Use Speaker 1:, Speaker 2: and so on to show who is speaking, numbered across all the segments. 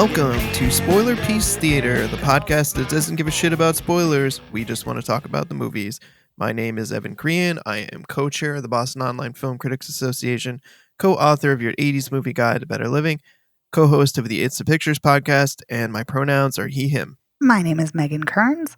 Speaker 1: Welcome to Spoiler Piece Theater, the podcast that doesn't give a shit about spoilers. We just want to talk about the movies. My name is Evan Crean. I am co-chair of the Boston Online Film Critics Association, co-author of your 80s movie guide to better living, co-host of the It's the Pictures podcast, and my pronouns are he, him.
Speaker 2: My name is Megan Kearns.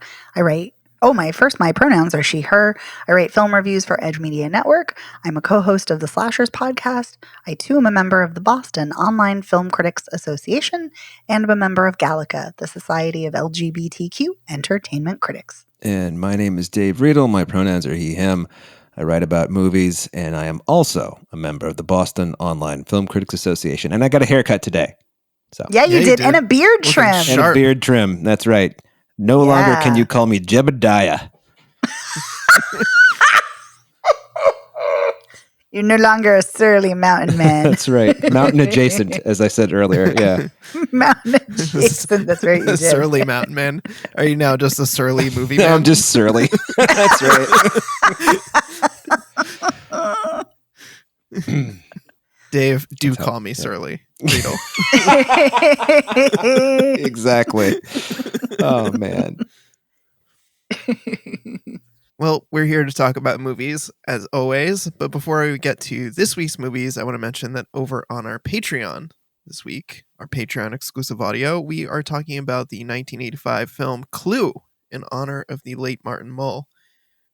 Speaker 2: My pronouns are she, her. I write film reviews for Edge Media Network. I'm a co-host of the Slashers podcast. I too am a member of the Boston Online Film Critics Association and am a member of Gallica, the Society of LGBTQ Entertainment Critics.
Speaker 3: And my name is Dave Riedel. My pronouns are he, him. I write about movies, and I am also a member of the Boston Online Film Critics Association. And I got a haircut today. So
Speaker 2: Yeah, you did. And a beard trim.
Speaker 3: And a beard trim. That's right. No longer can you call me Jebediah.
Speaker 2: You're no longer a surly mountain man.
Speaker 3: That's right. Mountain adjacent, as I said earlier. Yeah.
Speaker 2: Mountain adjacent. That's right. You
Speaker 1: Surly mountain man. Are you now just a surly movie man?
Speaker 3: No, I'm just surly. That's right.
Speaker 1: Dave, do call me surly. Riedel.
Speaker 3: Exactly. Oh, man.
Speaker 1: Well, we're here to talk about movies, as always. But before we get to this week's movies, I want to mention that over on our Patreon this week, our Patreon exclusive audio, we are talking about the 1985 film Clue in honor of the late Martin Mull.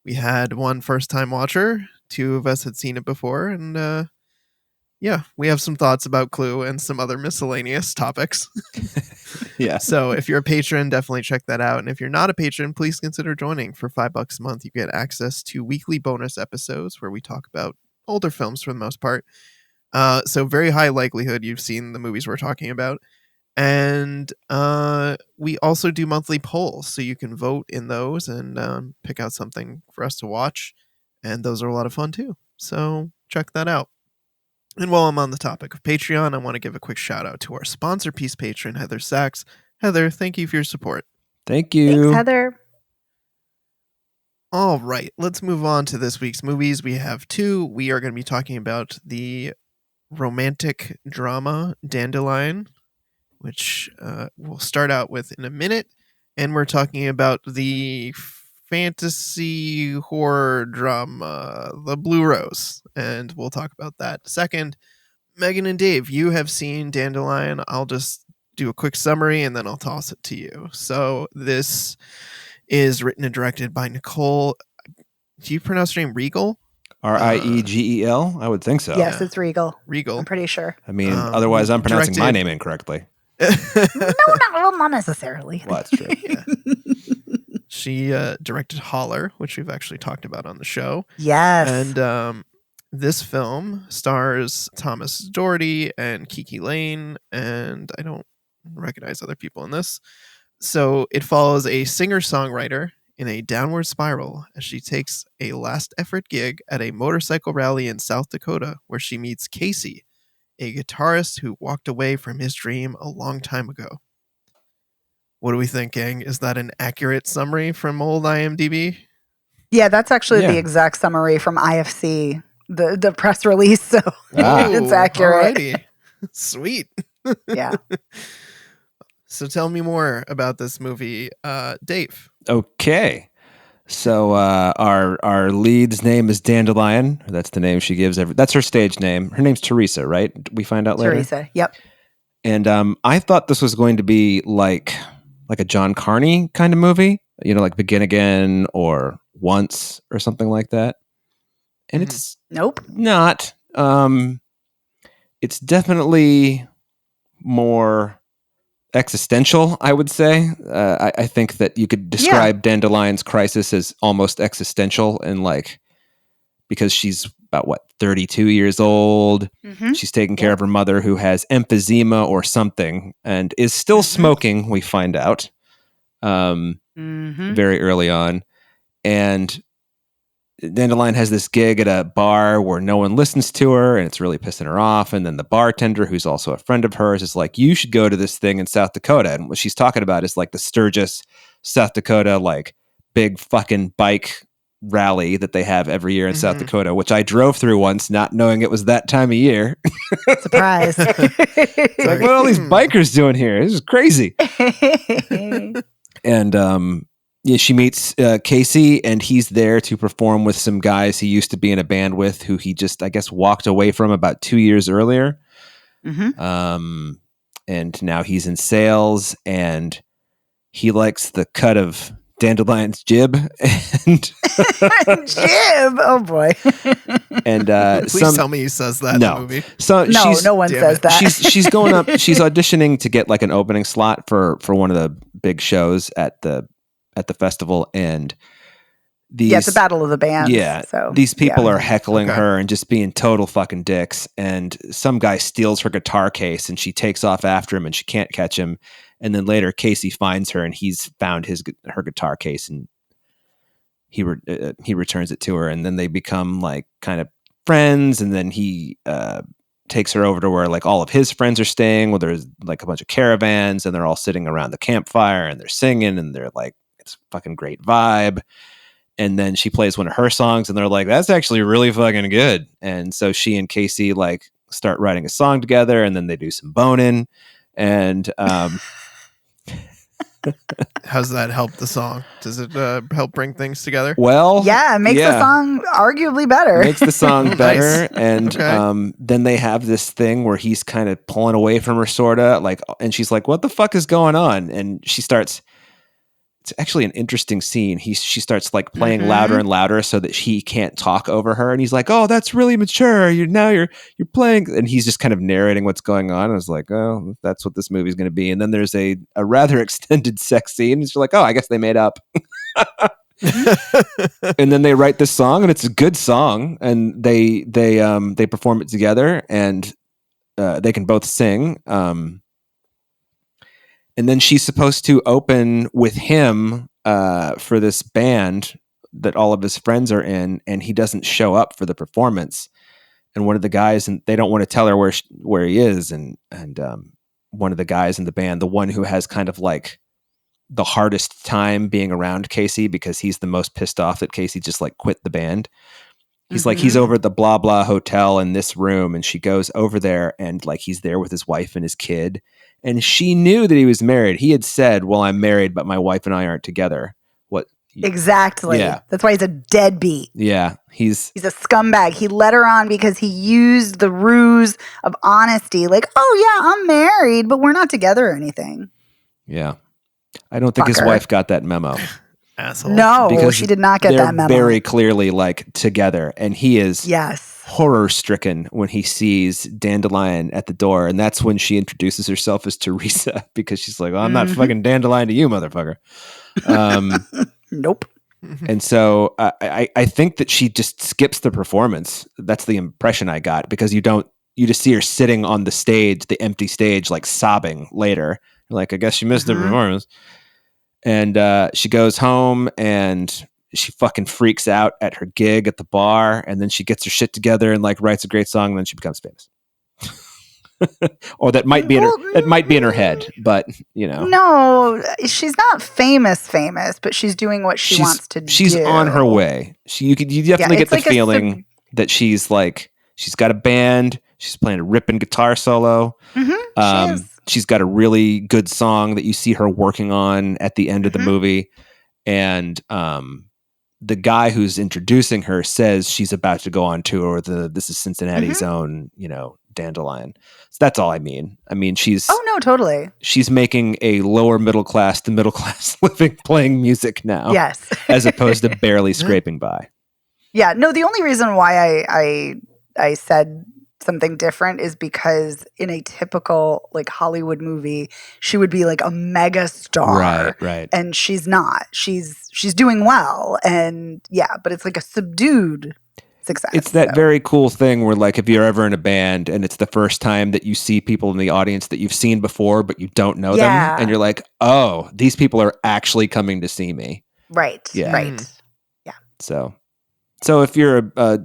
Speaker 1: We had one first-time watcher. Two of us had seen it before, and we have some thoughts about Clue and some other miscellaneous topics.
Speaker 3: Yeah.
Speaker 1: So if you're a patron, definitely check that out. And if you're not a patron, please consider joining. For $5 a month, you get access to weekly bonus episodes where we talk about older films for the most part. So very high likelihood you've seen the movies we're talking about. And we also do monthly polls, so you can vote in those and pick out something for us to watch. And those are a lot of fun too. So check that out. And while I'm on the topic of Patreon, I want to give a quick shout out to our sponsor piece patron, Heather Sachs. Heather, thank you for your support.
Speaker 3: Thank you.
Speaker 2: Thanks, Heather.
Speaker 1: All right, let's move on to this week's movies. We have two. We are going to be talking about the romantic drama Dandelion, which we'll start out with in a minute. And we're talking about the fantasy horror drama, The Blue Rose, and we'll talk about that second. Megan and Dave, you have seen Dandelion. I'll just do a quick summary and then I'll toss it to you. So this is written and directed by Nicole. Do you pronounce her name Riegel?
Speaker 3: Riegel? I would think so.
Speaker 2: Yes, it's Regal.
Speaker 1: Regal.
Speaker 2: I'm pretty sure.
Speaker 3: I mean, otherwise I'm pronouncing my name incorrectly.
Speaker 2: Not necessarily.
Speaker 3: Well, that's true.
Speaker 1: Yeah. She directed Holler, which we've actually talked about on the show.
Speaker 2: Yes.
Speaker 1: And this film stars Thomas Doherty and Kiki Lane, and I don't recognize other people in this. So it follows a singer-songwriter in a downward spiral as she takes a last-effort gig at a motorcycle rally in South Dakota, where she meets Casey, a guitarist who walked away from his dream a long time ago. What do we think, gang? Is that an accurate summary from old IMDb?
Speaker 2: Yeah, that's actually the exact summary from IFC, the press release. So it's accurate.
Speaker 1: Alrighty. Sweet.
Speaker 2: Yeah.
Speaker 1: So tell me more about this movie, Dave.
Speaker 3: Okay. So our lead's name is Dandelion. That's the name she gives. That's her stage name. Her name's Teresa, right? We find out later.
Speaker 2: Teresa, yep.
Speaker 3: And I thought this was going to be like a John Carney kind of movie, like Begin Again or Once or something like that. And it's not. It's definitely more existential, I would say. I think that you could describe Dandelion's crisis as almost existential, and because she's about 32 years old. Mm-hmm. She's taking care of her mother, who has emphysema or something and is still smoking, we find out very early on. And Dandelion has this gig at a bar where no one listens to her, and it's really pissing her off. And then the bartender, who's also a friend of hers, is like, you should go to this thing in South Dakota. And what she's talking about is the Sturgis, South Dakota, big fucking bike rally that they have every year in South
Speaker 1: Mhm.
Speaker 3: Dakota, which I drove through once, not knowing it was that time of year.
Speaker 2: Surprise.
Speaker 3: It's like, what are all these bikers doing here? This is crazy. And yeah, she meets Casey, and he's there to perform with some guys he used to be in a band with, who he just, I guess, walked away from about 2 years earlier.
Speaker 2: Mhm.
Speaker 3: And now he's in sales, and he likes the cut of Dandelion's jib, and
Speaker 2: Jib. Oh boy.
Speaker 3: and
Speaker 1: Please tell me he says that in the movie.
Speaker 3: So
Speaker 2: No one
Speaker 1: Damn
Speaker 2: says
Speaker 1: it.
Speaker 2: that.
Speaker 3: she's going up. She's auditioning to get like an opening slot for one of the big shows at the festival, and these
Speaker 2: it's a battle of the bands.
Speaker 3: Yeah,
Speaker 2: so
Speaker 3: these people
Speaker 2: yeah.
Speaker 3: are heckling
Speaker 1: Okay.
Speaker 3: her and just being total fucking dicks. And some guy steals her guitar case, and she takes off after him, and she can't catch him. And then later, Casey finds her, and he's found her guitar case, and he returns it to her, and then they become like kind of friends. And then he takes her over to where like all of his friends are staying, where there's like a bunch of caravans, and they're all sitting around the campfire, and they're singing, and they're like, it's a fucking great vibe. And then she plays one of her songs, and they're like, that's actually really fucking good. And so she and Casey like start writing a song together, and then they do some boning. And
Speaker 1: How's that help the song? Does it help bring things together?
Speaker 3: well,
Speaker 2: Yeah, it makes the song arguably better.
Speaker 3: Makes the song better.
Speaker 1: Nice.
Speaker 3: And
Speaker 1: Okay.
Speaker 3: then they have this thing where he's kind of pulling away from her, sorta like, and she's like, what the fuck is going on? And she starts, it's actually an interesting scene. She starts like playing louder and louder so that he can't talk over her. And he's like, oh, that's really mature. You're playing. And he's just kind of narrating what's going on. I was like, oh, that's what this movie's going to be. And then there's a rather extended sex scene. And she's like, oh, I guess they made up. And then they write this song, and it's a good song. And they perform it together, and they can both sing. And then she's supposed to open with him for this band that all of his friends are in, and he doesn't show up for the performance. And one of the guys, and they don't want to tell her where he is, and one of the guys in the band, the one who has kind of like the hardest time being around Casey because he's the most pissed off that Casey just like quit the band. He's like, he's over at the blah blah hotel in this room, and she goes over there, and like he's there with his wife and his kid. And she knew that he was married. He had said, well, I'm married, but my wife and I aren't together. What?
Speaker 2: Exactly.
Speaker 3: Yeah.
Speaker 2: That's why he's a deadbeat.
Speaker 3: Yeah. He's
Speaker 2: a scumbag. He let her on because he used the ruse of honesty. Like, oh yeah, I'm married, but we're not together or anything.
Speaker 3: Yeah. I don't think his
Speaker 2: Fucker.
Speaker 3: wife got that memo.
Speaker 1: Asshole.
Speaker 2: No,
Speaker 3: Because
Speaker 2: she did not get
Speaker 3: they're
Speaker 2: that memo.
Speaker 3: very clearly like together. And he is
Speaker 2: Yes.
Speaker 3: horror stricken when he sees Dandelion at the door. And that's when she introduces herself as Teresa, because she's like, well, I'm not fucking Dandelion to you, motherfucker.
Speaker 2: Nope.
Speaker 3: And so I think that she just skips the performance. That's the impression I got, because you just see her sitting on the stage, the empty stage, like sobbing later. Like, I guess she missed the performance. And she goes home, and she fucking freaks out at her gig at the bar. And then she gets her shit together and like writes a great song, and then she becomes famous. Or that might be in her head, but you know.
Speaker 2: No, she's not famous, but she's doing what she wants to do.
Speaker 3: She's on her way. You definitely get the feeling that she's got a band. She's playing a ripping guitar solo.
Speaker 2: She is.
Speaker 3: She's got a really good song that you see her working on at the end of the movie. And the guy who's introducing her says she's about to go on tour. This is Cincinnati's own, Dandelion. So that's all I mean. I mean, she's...
Speaker 2: Oh, no, totally.
Speaker 3: She's making a lower middle class to middle class living playing music now.
Speaker 2: Yes.
Speaker 3: As opposed to barely scraping by.
Speaker 2: Yeah, no, the only reason why I said something different is because in a typical like Hollywood movie, she would be like a mega star.
Speaker 3: Right.
Speaker 2: And she's not. She's doing well. And yeah, but it's like a subdued success.
Speaker 3: It's that very cool thing where like if you're ever in a band and it's the first time that you see people in the audience that you've seen before but you don't know them, and you're like, oh, these people are actually coming to see me.
Speaker 2: Right.
Speaker 3: Yeah.
Speaker 2: Right. Yeah.
Speaker 3: So if you're a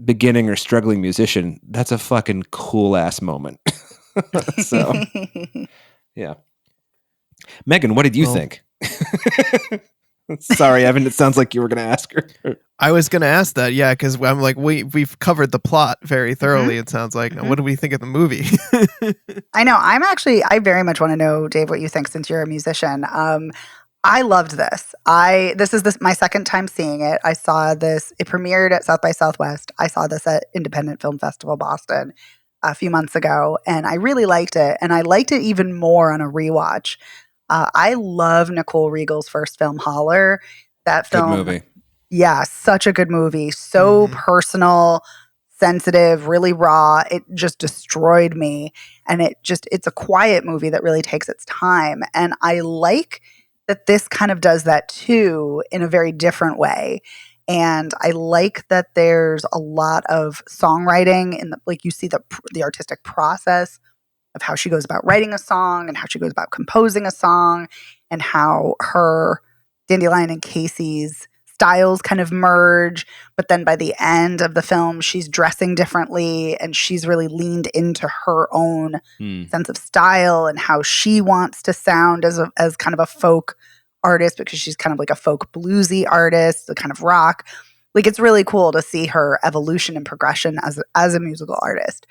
Speaker 3: beginning or struggling musician, that's a fucking cool ass moment. So yeah. Megan, what did you think? Sorry, Evan. It sounds like you were going to ask her.
Speaker 1: I was going to ask that, yeah, because I'm like, we've covered the plot very thoroughly. It sounds like. Now, what do we think of the movie?
Speaker 2: I know. I very much want to know, Dave, what you think since you're a musician. I loved this. This is my second time seeing it. I saw this. It premiered at South by Southwest. I saw this at Independent Film Festival Boston a few months ago, and I really liked it. And I liked it even more on a rewatch. I love Nicole Riegel's first film, Holler. That film,
Speaker 3: good movie.
Speaker 2: Yeah, such a good movie. So personal, sensitive, really raw. It just destroyed me. And it's a quiet movie that really takes its time. And I like that this kind of does that too in a very different way. And I like that there's a lot of songwriting like you see the artistic process of how she goes about writing a song and how she goes about composing a song and how her Dandelion and Casey's styles kind of merge. But then by the end of the film, she's dressing differently and she's really leaned into her own sense of style and how she wants to sound as kind of a folk artist, because she's kind of like a folk bluesy artist, a kind of rock. Like, it's really cool to see her evolution and progression as a musical artist.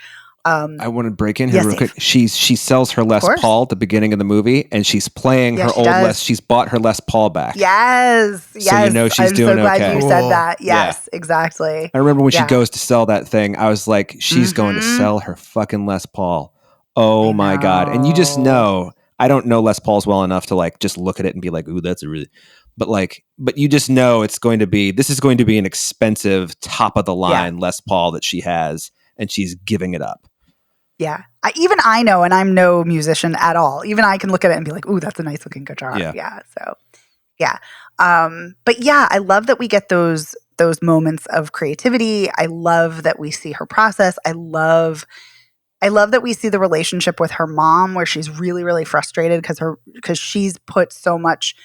Speaker 3: I want to break in here real quick. She sells her Les Paul at the beginning of the movie, and she's playing her old Les. She's bought her Les Paul back.
Speaker 2: Yes.
Speaker 3: So you know she's doing okay.
Speaker 2: I'm so glad you said that. Yes, exactly.
Speaker 3: I remember when she goes to sell that thing, I was like, she's going to sell her fucking Les Paul. Oh my God. And you just know, I don't know Les Pauls well enough to like just look at it and be like, ooh, that's a really, but you just know this is going to be an expensive top of the line Les Paul that she has, and she's giving it up.
Speaker 2: Yeah. I know, and I'm no musician at all. Even I can look at it and be like, ooh, that's a nice looking guitar. Yeah. So, yeah. But yeah, I love that we get those moments of creativity. I love that we see her process. I love that we see the relationship with her mom, where she's really, really frustrated because she's put so much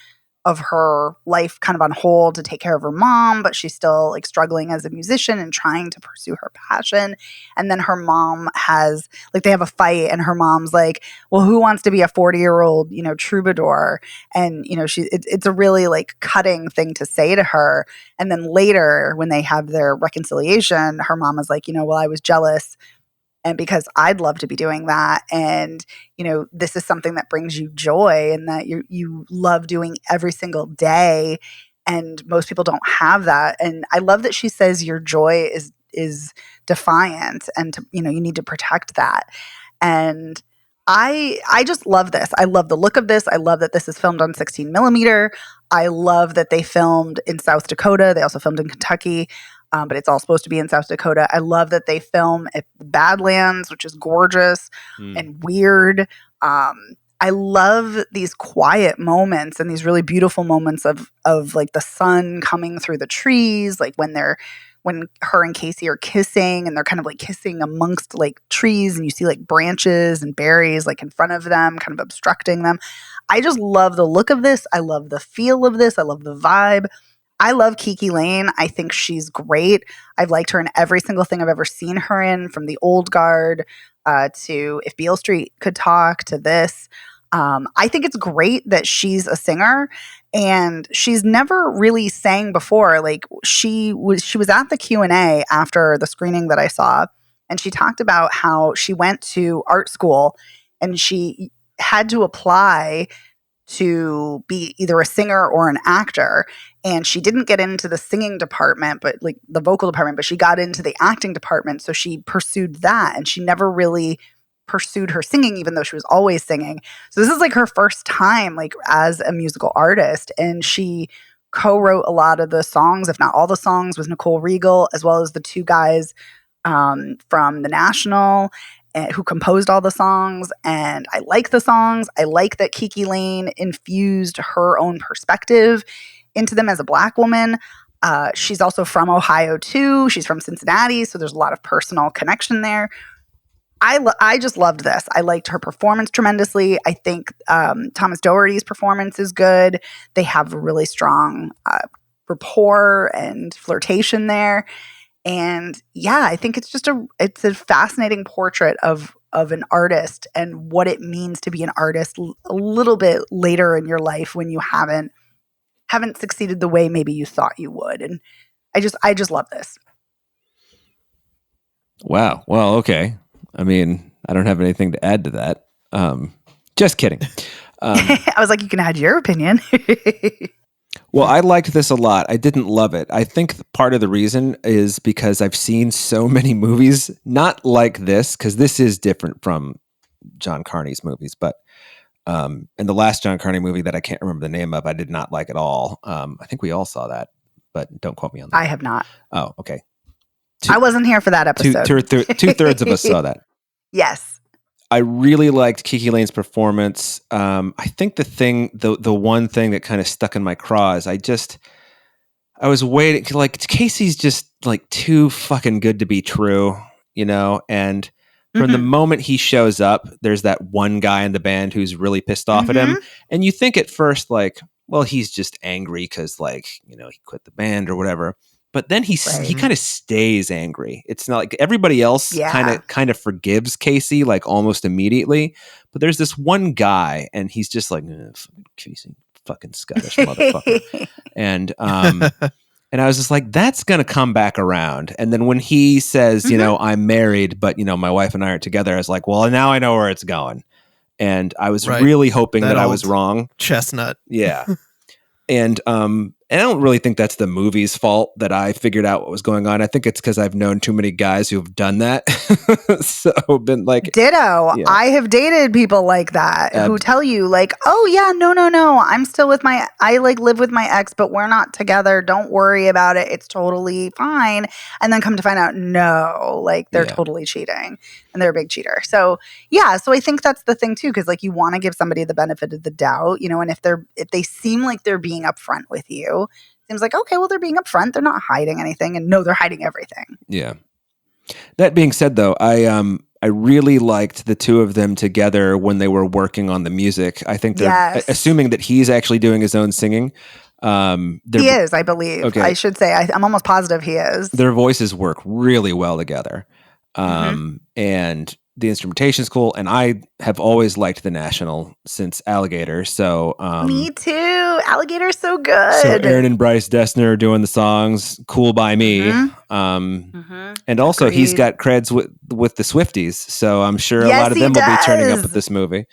Speaker 2: of her life kind of on hold to take care of her mom, but she's still like struggling as a musician and trying to pursue her passion. And then her mom they have a fight, and her mom's like, well, who wants to be a 40-year-old, troubadour? And, it's a really like cutting thing to say to her. And then later when they have their reconciliation, her mom is like, well, I was jealous. And because I'd love to be doing that. And, this is something that brings you joy and that you love doing every single day. And most people don't have that. And I love that she says your joy is defiant, and you need to protect that. And I just love this. I love the look of this. I love that this is filmed on 16 millimeter. I love that they filmed in South Dakota. They also filmed in Kentucky. But it's all supposed to be in South Dakota. I love that they film at the Badlands, which is gorgeous and weird. I love these quiet moments and these really beautiful moments of like the sun coming through the trees, like when her and Casey are kissing and they're kind of like kissing amongst like trees, and you see like branches and berries like in front of them, kind of obstructing them. I just love the look of this. I love the feel of this. I love the vibe. I love Kiki Lane. I think she's great. I've liked her in every single thing I've ever seen her in, from The Old Guard to If Beale Street Could Talk to this. I think it's great that she's a singer, and she's never really sang before. Like she was at the Q&A after the screening that I saw, and she talked about how she went to art school and she had to apply to be either a singer or an actor. And she didn't get into the singing department, but like the vocal department, but she got into the acting department. So she pursued that, and she never really pursued her singing, even though she was always singing. So this is like her first time like as a musical artist. And she co-wrote a lot of the songs, if not all the songs, with Nicole Riegel, as well as the two guys from The National, who composed all the songs. And I like the songs. I like that Kiki Lane infused her own perspective into them as a Black woman. She's also from Ohio too. She's from Cincinnati, so there's a lot of personal connection there. I just loved this. I liked her performance tremendously. I think Thomas Doherty's performance is good. They have a really strong rapport and flirtation there. And yeah, I think it's a fascinating portrait of an artist and what it means to be an artist a little bit later in your life when you haven't haven't succeeded the way maybe you thought you would. And I just love this.
Speaker 3: Wow. Well, okay. I mean, I don't have anything to add to that. Just kidding.
Speaker 2: I was like, you can add your opinion.
Speaker 3: Well, I liked this a lot. I didn't love it. I think part of the reason is because I've seen so many movies, not like this, because this is different from John Carney's movies, but and the last John Carney movie that I can't remember the name of, I did not like at all. I think we all saw that, but don't quote me on that.
Speaker 2: I have not.
Speaker 3: Oh, okay.
Speaker 2: I wasn't here for that episode.
Speaker 3: Two-thirds of us saw that.
Speaker 2: Yes.
Speaker 3: I really liked Kiki Lane's performance. I think the one thing that kind of stuck in my craw is I was waiting, like Casey's just like too fucking good to be true, you know? And from the moment he shows up, there's that one guy in the band who's really pissed off at him. And you think at first, like, well, he's just angry because, like, you know, he quit the band or whatever. But then he kind of stays angry. It's not like everybody else kind of forgives Casey like almost immediately. But there's this one guy, and he's just like, Casey, fucking Scottish motherfucker. And I was just like, that's gonna come back around. And then when he says, you know, I'm married, but you know, my wife and I are together, I was like, well, now I know where it's going. And I was really hoping that I was wrong.
Speaker 1: Chestnut.
Speaker 3: Yeah. And I don't really think that's the movie's fault that I figured out what was going on. I think it's because I've known too many guys who've done that. So been like,
Speaker 2: ditto. Yeah. I have dated people like that who tell you like, oh yeah, no. I'm still with I like live with my ex, but we're not together. Don't worry about it. It's totally fine. And then come to find out, no, like they're totally cheating and they're a big cheater. So yeah. So I think that's the thing too. Cause like you want to give somebody the benefit of the doubt, you know, and if they seem like they're being upfront with you, seems like, okay, well, they're being upfront. They're not hiding anything. And no, they're hiding everything.
Speaker 3: Yeah. That being said, though, I really liked the two of them together when they were working on the music. I think they're assuming that he's actually doing his own singing.
Speaker 2: He is, I believe. Okay. I should say, I'm almost positive he is.
Speaker 3: Their voices work really well together. And the instrumentation is cool, and I have always liked the National since Alligator. So
Speaker 2: me too. Alligator's so good.
Speaker 3: So Aaron and Bryce Dessner are doing the songs "Cool by Me," and also he's got creds with the Swifties. So I'm sure a lot of them will be turning up at this movie.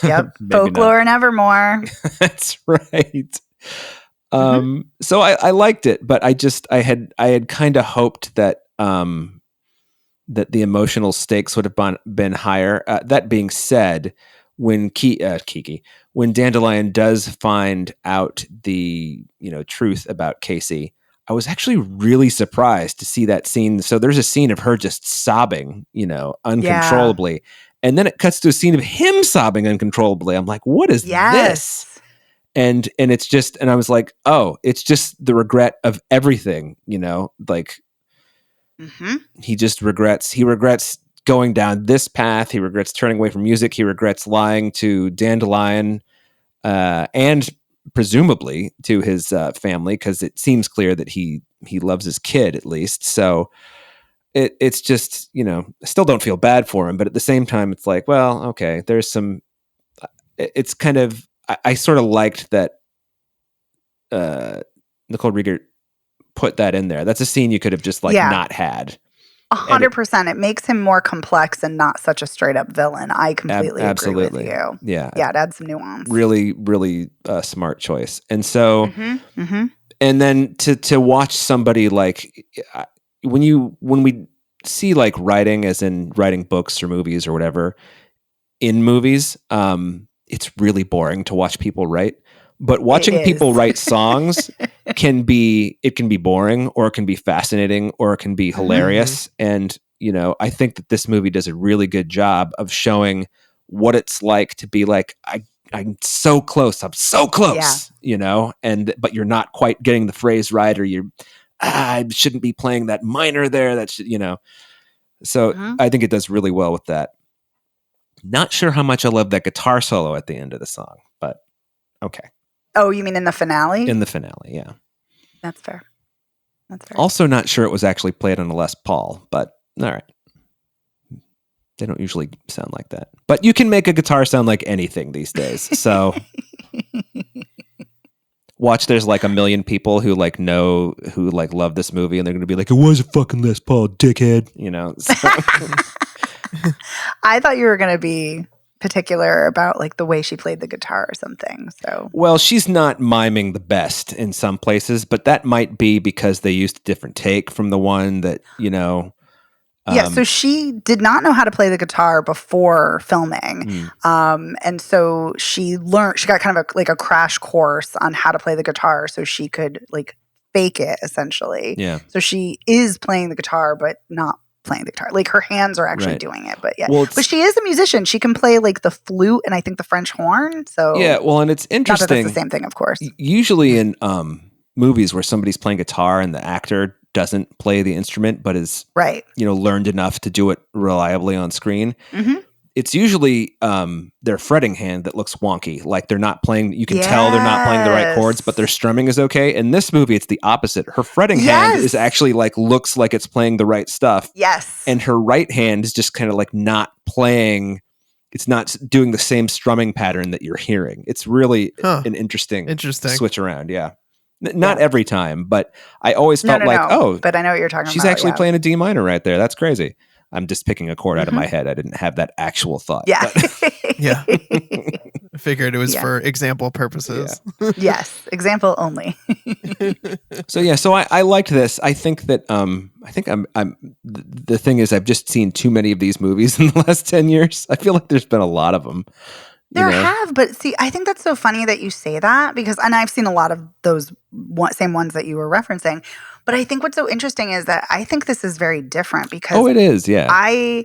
Speaker 2: Yep, Folklore and Evermore.
Speaker 3: That's right. So I liked it, but I had kind of hoped that. That the emotional stakes would have been higher. That being said, when Dandelion does find out the truth about Casey, I was actually really surprised to see that scene. So there's a scene of her just sobbing, uncontrollably, and then it cuts to a scene of him sobbing uncontrollably. I'm like, what is this? And it's just, and I was like, oh, it's just the regret of everything, like. He just regrets going down this path. He regrets turning away from music. He regrets lying to Dandelion and presumably to his family, because it seems clear that he loves his kid at least. So it's just, I still don't feel bad for him, but at the same time, it's like, well, okay, there's some. It's kind of I sort of liked that Nicole Riegert put that in there. That's a scene you could have just not had.
Speaker 2: 100%. It makes him more complex and not such a straight up villain. I completely agree with you.
Speaker 3: Yeah.
Speaker 2: Yeah. It adds some nuance.
Speaker 3: Really, really smart choice. And so, and then to watch somebody like when we see like writing, as in writing books or movies or whatever in movies, it's really boring to watch people write. But watching people write songs can be boring, or it can be fascinating, or it can be hilarious. And, I think that this movie does a really good job of showing what it's like to be like, I'm so close. I'm so close, but you're not quite getting the phrase right, or I shouldn't be playing that minor there. That should, So I think it does really well with that. Not sure how much I love that guitar solo at the end of the song, but okay.
Speaker 2: Oh, you mean in the finale?
Speaker 3: In the finale, yeah.
Speaker 2: That's fair.
Speaker 3: Also not sure it was actually played on a Les Paul, but all right. They don't usually sound like that. But you can make a guitar sound like anything these days. So Watch, there's like 1 million people who like love this movie, and they're going to be like, it was a fucking Les Paul, dickhead. You know? So.
Speaker 2: I thought you were going to be particular about like the way she played the guitar or something. So,
Speaker 3: well, she's not miming the best in some places, but that might be because they used a different take from the one that, you know.
Speaker 2: Yeah, so she did not know how to play the guitar before filming. And so she got kind of like a crash course on how to play the guitar so she could like fake it essentially.
Speaker 3: Yeah.
Speaker 2: So she is playing the guitar, but not playing the guitar. Like her hands are actually doing it, but yeah. Well, but she is a musician. She can play like the flute and I think the French horn. So
Speaker 3: yeah, well, and it's interesting.
Speaker 2: Not that that's the same thing, of course.
Speaker 3: Usually in movies where somebody's playing guitar and the actor doesn't play the instrument but is learned enough to do it reliably on screen, it's usually their fretting hand that looks wonky, like they're not playing. You can tell they're not playing the right chords, but their strumming is okay. In this movie, it's the opposite. Her fretting hand is actually like looks like it's playing the right stuff.
Speaker 2: Yes,
Speaker 3: and her right hand is just kind of like not playing. It's not doing the same strumming pattern that you're hearing. It's really an interesting switch around. Yeah. Not every time, but I always felt
Speaker 2: but I know what you're talking about.
Speaker 3: She's actually playing a D minor right there. That's crazy. I'm just picking a chord out of my head. I didn't have that actual thought.
Speaker 2: Yeah.
Speaker 1: Yeah. I figured it was for example purposes.
Speaker 2: Yeah. Yes. Example only.
Speaker 3: So I liked this. I think that the thing is I've just seen too many of these movies in the last 10 years. I feel like there's been a lot of them.
Speaker 2: There have, but see, I think that's so funny that you say that and I've seen a lot of those same ones that you were referencing. But I think what's so interesting is that I think this is very different because
Speaker 3: it is, yeah.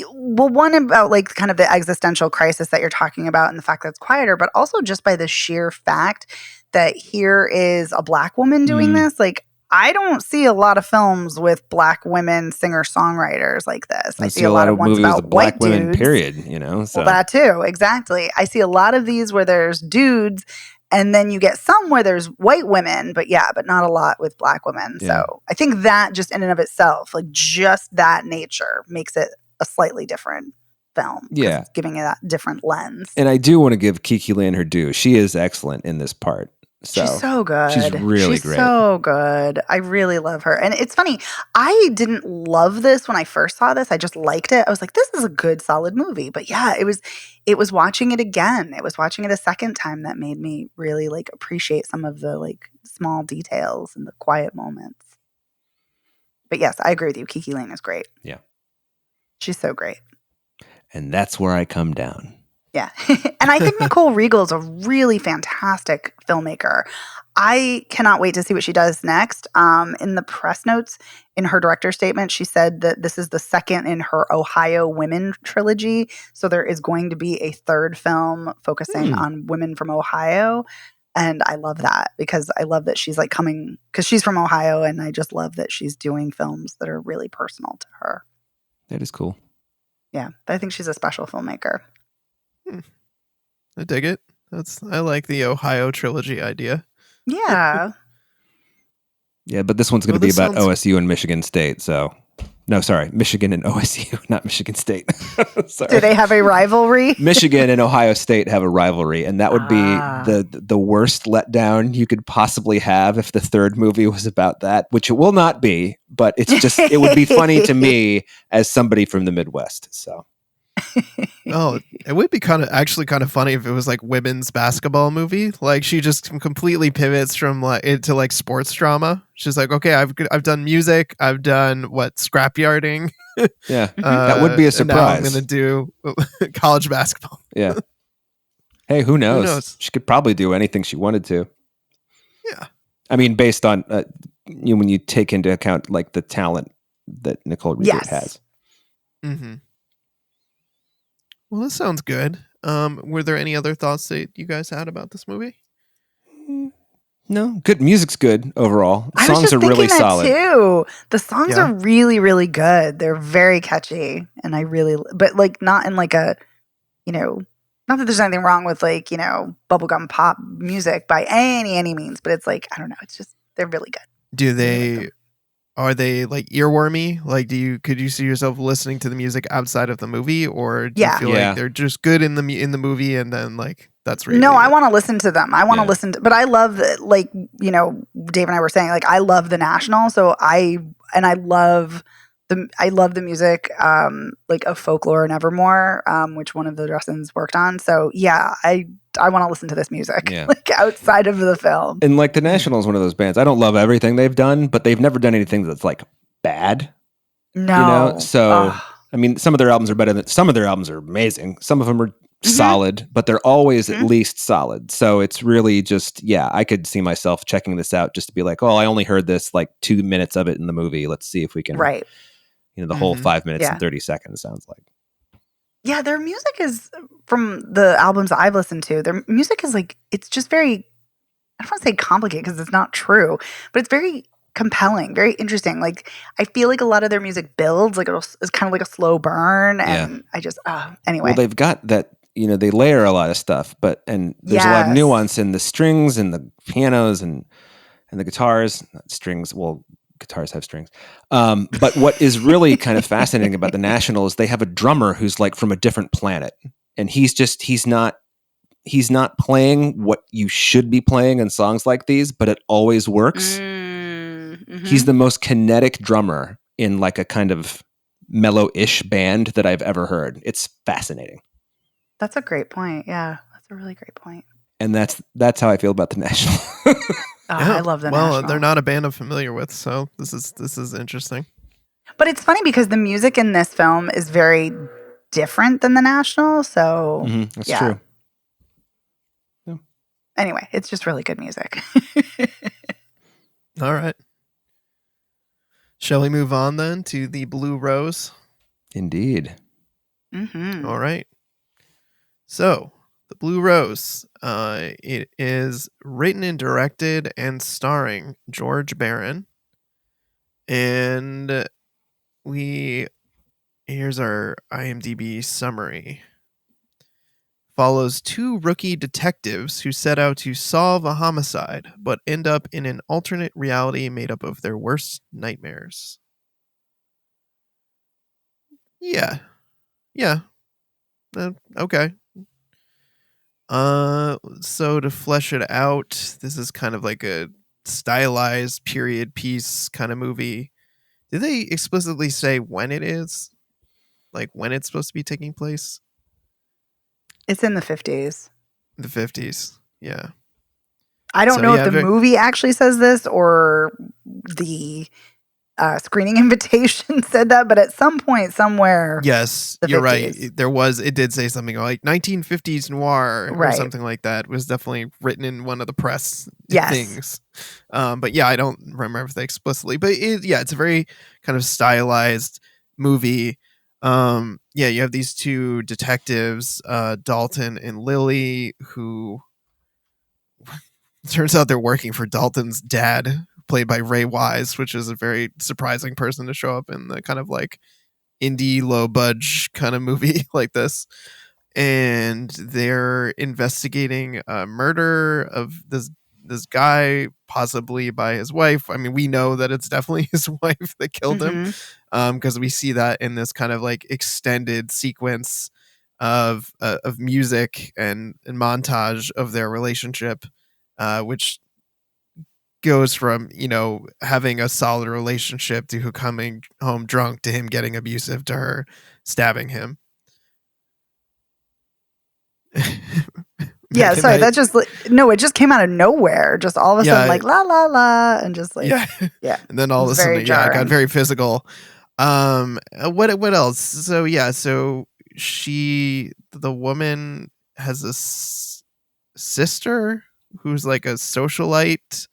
Speaker 2: One about like kind of the existential crisis that you're talking about and the fact that it's quieter, but also just by the sheer fact that here is a Black woman doing this, like. I don't see a lot of films with Black women singer-songwriters like this. I see a lot of ones about
Speaker 3: Black
Speaker 2: white
Speaker 3: women,
Speaker 2: dudes.
Speaker 3: period, you know. So.
Speaker 2: Well, that too, exactly. I see a lot of these where there's dudes, and then you get some where there's white women, but not a lot with Black women. Yeah. So I think that just in and of itself, like just that nature makes it a slightly different film.
Speaker 3: Yeah.
Speaker 2: It's giving it that different lens.
Speaker 3: And I do want to give Kiki Lane her due. She is excellent in this part. So,
Speaker 2: she's so good.
Speaker 3: She's really great.
Speaker 2: So good. I really love her. And it's funny, I didn't love this when I first saw this. I just liked it. I was like, this is a good, solid movie. But yeah, it was watching it again. It was watching it a second time that made me really like appreciate some of the like small details and the quiet moments. But yes, I agree with you. Kiki Lane is great.
Speaker 3: Yeah.
Speaker 2: She's so great.
Speaker 3: And that's where I come down.
Speaker 2: Yeah. And I think Nicole Riegel is a really fantastic filmmaker. I cannot wait to see what she does next. In the press notes, in her director's statement, she said that this is the second in her Ohio Women trilogy. So there is going to be a third film focusing on women from Ohio. And I love that because I love that she's like coming, because she's from Ohio, and I just love that she's doing films that are really personal to her.
Speaker 3: That is cool.
Speaker 2: Yeah. But I think she's a special filmmaker.
Speaker 1: I dig it. I like the Ohio trilogy idea.
Speaker 2: Yeah.
Speaker 3: Yeah, but this one's going to be about OSU and Michigan State. So, no, sorry, Michigan and OSU, not Michigan State. Sorry.
Speaker 2: Do they have a rivalry?
Speaker 3: Michigan and Ohio State have a rivalry, and that would be the worst letdown you could possibly have if the third movie was about that, which it will not be. But it's just it would be funny to me as somebody from the Midwest. So.
Speaker 1: Oh, it would be kind of funny if it was like women's basketball movie. Like she just completely pivots from like into like sports drama. She's like, okay, I've done music, I've done scrapyarding.
Speaker 3: Yeah, that would be a surprise.
Speaker 1: Now I'm gonna do college basketball.
Speaker 3: Yeah. Hey, who knows? She could probably do anything she wanted to.
Speaker 1: Yeah.
Speaker 3: I mean, based on when you take into account like the talent that Nicole Riegel has.
Speaker 1: Mm-hmm. Well, this sounds good. Were there any other thoughts that you guys had about this movie?
Speaker 3: No, good. Music's good overall.
Speaker 2: I
Speaker 3: Songs
Speaker 2: was just
Speaker 3: are really solid
Speaker 2: too. The songs are really, really good. They're very catchy, and but like not in like a, not that there's anything wrong with like bubblegum pop music by any means, but it's like I don't know. It's just they're really good.
Speaker 1: Do they are they like earwormy? Like, could you see yourself listening to the music outside of the movie, or do you
Speaker 2: Yeah.
Speaker 1: feel like they're just good in the movie, and then like that's where you
Speaker 2: No,
Speaker 1: leave
Speaker 2: I
Speaker 1: it?
Speaker 2: want to listen to them. I want to
Speaker 3: Yeah.
Speaker 2: listen to, but I love like, you know, Dave and I were saying, like, I love the National. So I love the music, like of Folklore and Evermore, which one of the Dressens worked on. So yeah, I want to listen to this music,
Speaker 3: Yeah.
Speaker 2: like outside of the film.
Speaker 3: And like the National is one of those bands. I don't love everything they've done, but they've never done anything that's like bad.
Speaker 2: No.
Speaker 3: You know? So I mean, some of their albums are better than some of their albums are amazing. Some of them are solid, but they're always at least solid. So it's really just, I could see myself checking this out just to be like, oh, I only heard this like 2 minutes of it in the movie. Let's see if we can,
Speaker 2: Right.
Speaker 3: you know, the whole 5 minutes and 30 seconds sounds like.
Speaker 2: Yeah, their music is, from the albums I've listened to, their music is like, it's just very, I don't want to say complicated because it's not true, but it's very compelling, very interesting. Like, I feel like a lot of their music builds, like it's kind of like a slow burn. And I just, anyway.
Speaker 3: Well, they've got that, you know, they layer a lot of stuff, and there's a lot of nuance in the strings and the pianos and the guitars. Not strings, well, guitars have strings. But what is really kind of fascinating about the National is they have a drummer who's like from a different planet. And he's not playing what you should be playing in songs like these, but it always works. He's the most kinetic drummer in like a kind of mellow-ish band that I've ever heard. It's fascinating.
Speaker 2: That's a great point. Yeah, that's a really great point.
Speaker 3: And that's how I feel about the National.
Speaker 2: I love the National.
Speaker 1: Well, they're not a band I'm familiar with, so this is interesting.
Speaker 2: But it's funny because the music in this film is very different than the National. So
Speaker 3: that's true.
Speaker 2: Yeah. Anyway, it's just really good music.
Speaker 1: All right. Shall we move on then to the Blue Rose?
Speaker 3: Indeed.
Speaker 1: All right. So, the Blue Rose, it is written and directed and starring George Barron. And here's our IMDb summary. Follows two rookie detectives who set out to solve a homicide, but end up in an alternate reality made up of their worst nightmares. Yeah. Okay. So to flesh it out, this is kind of like a stylized period piece kind of movie. Did they explicitly say when it is? Like when it's supposed to be taking place?
Speaker 2: It's in the 50s.
Speaker 1: The 50s. Yeah.
Speaker 2: I don't know if the movie actually says this or the screening invitation said that, but at some point somewhere.
Speaker 1: Yes, you're 50s. Right. It did say something like 1950s noir or something like that. It was definitely written in one of the press things. But yeah, I don't remember if they explicitly, but it's a very kind of stylized movie. You have these two detectives, Dalton and Lily, who turns out they're working for Dalton's dad, played by Ray Wise, which is a very surprising person to show up in the kind of like indie low budge kind of movie like this. And they're investigating a murder of this guy, possibly by his wife. I mean, we know that it's definitely his wife that killed him, because we see that in this kind of like extended sequence of music and montage of their relationship, which goes from, you know, having a solid relationship to who coming home drunk to him getting abusive to her stabbing him.
Speaker 2: Yeah, sorry, that just it just came out of nowhere. Just all of a sudden, like la la la, and just like
Speaker 1: and then all of a sudden, it got very physical. What else? So so the woman has a sister who's like a socialite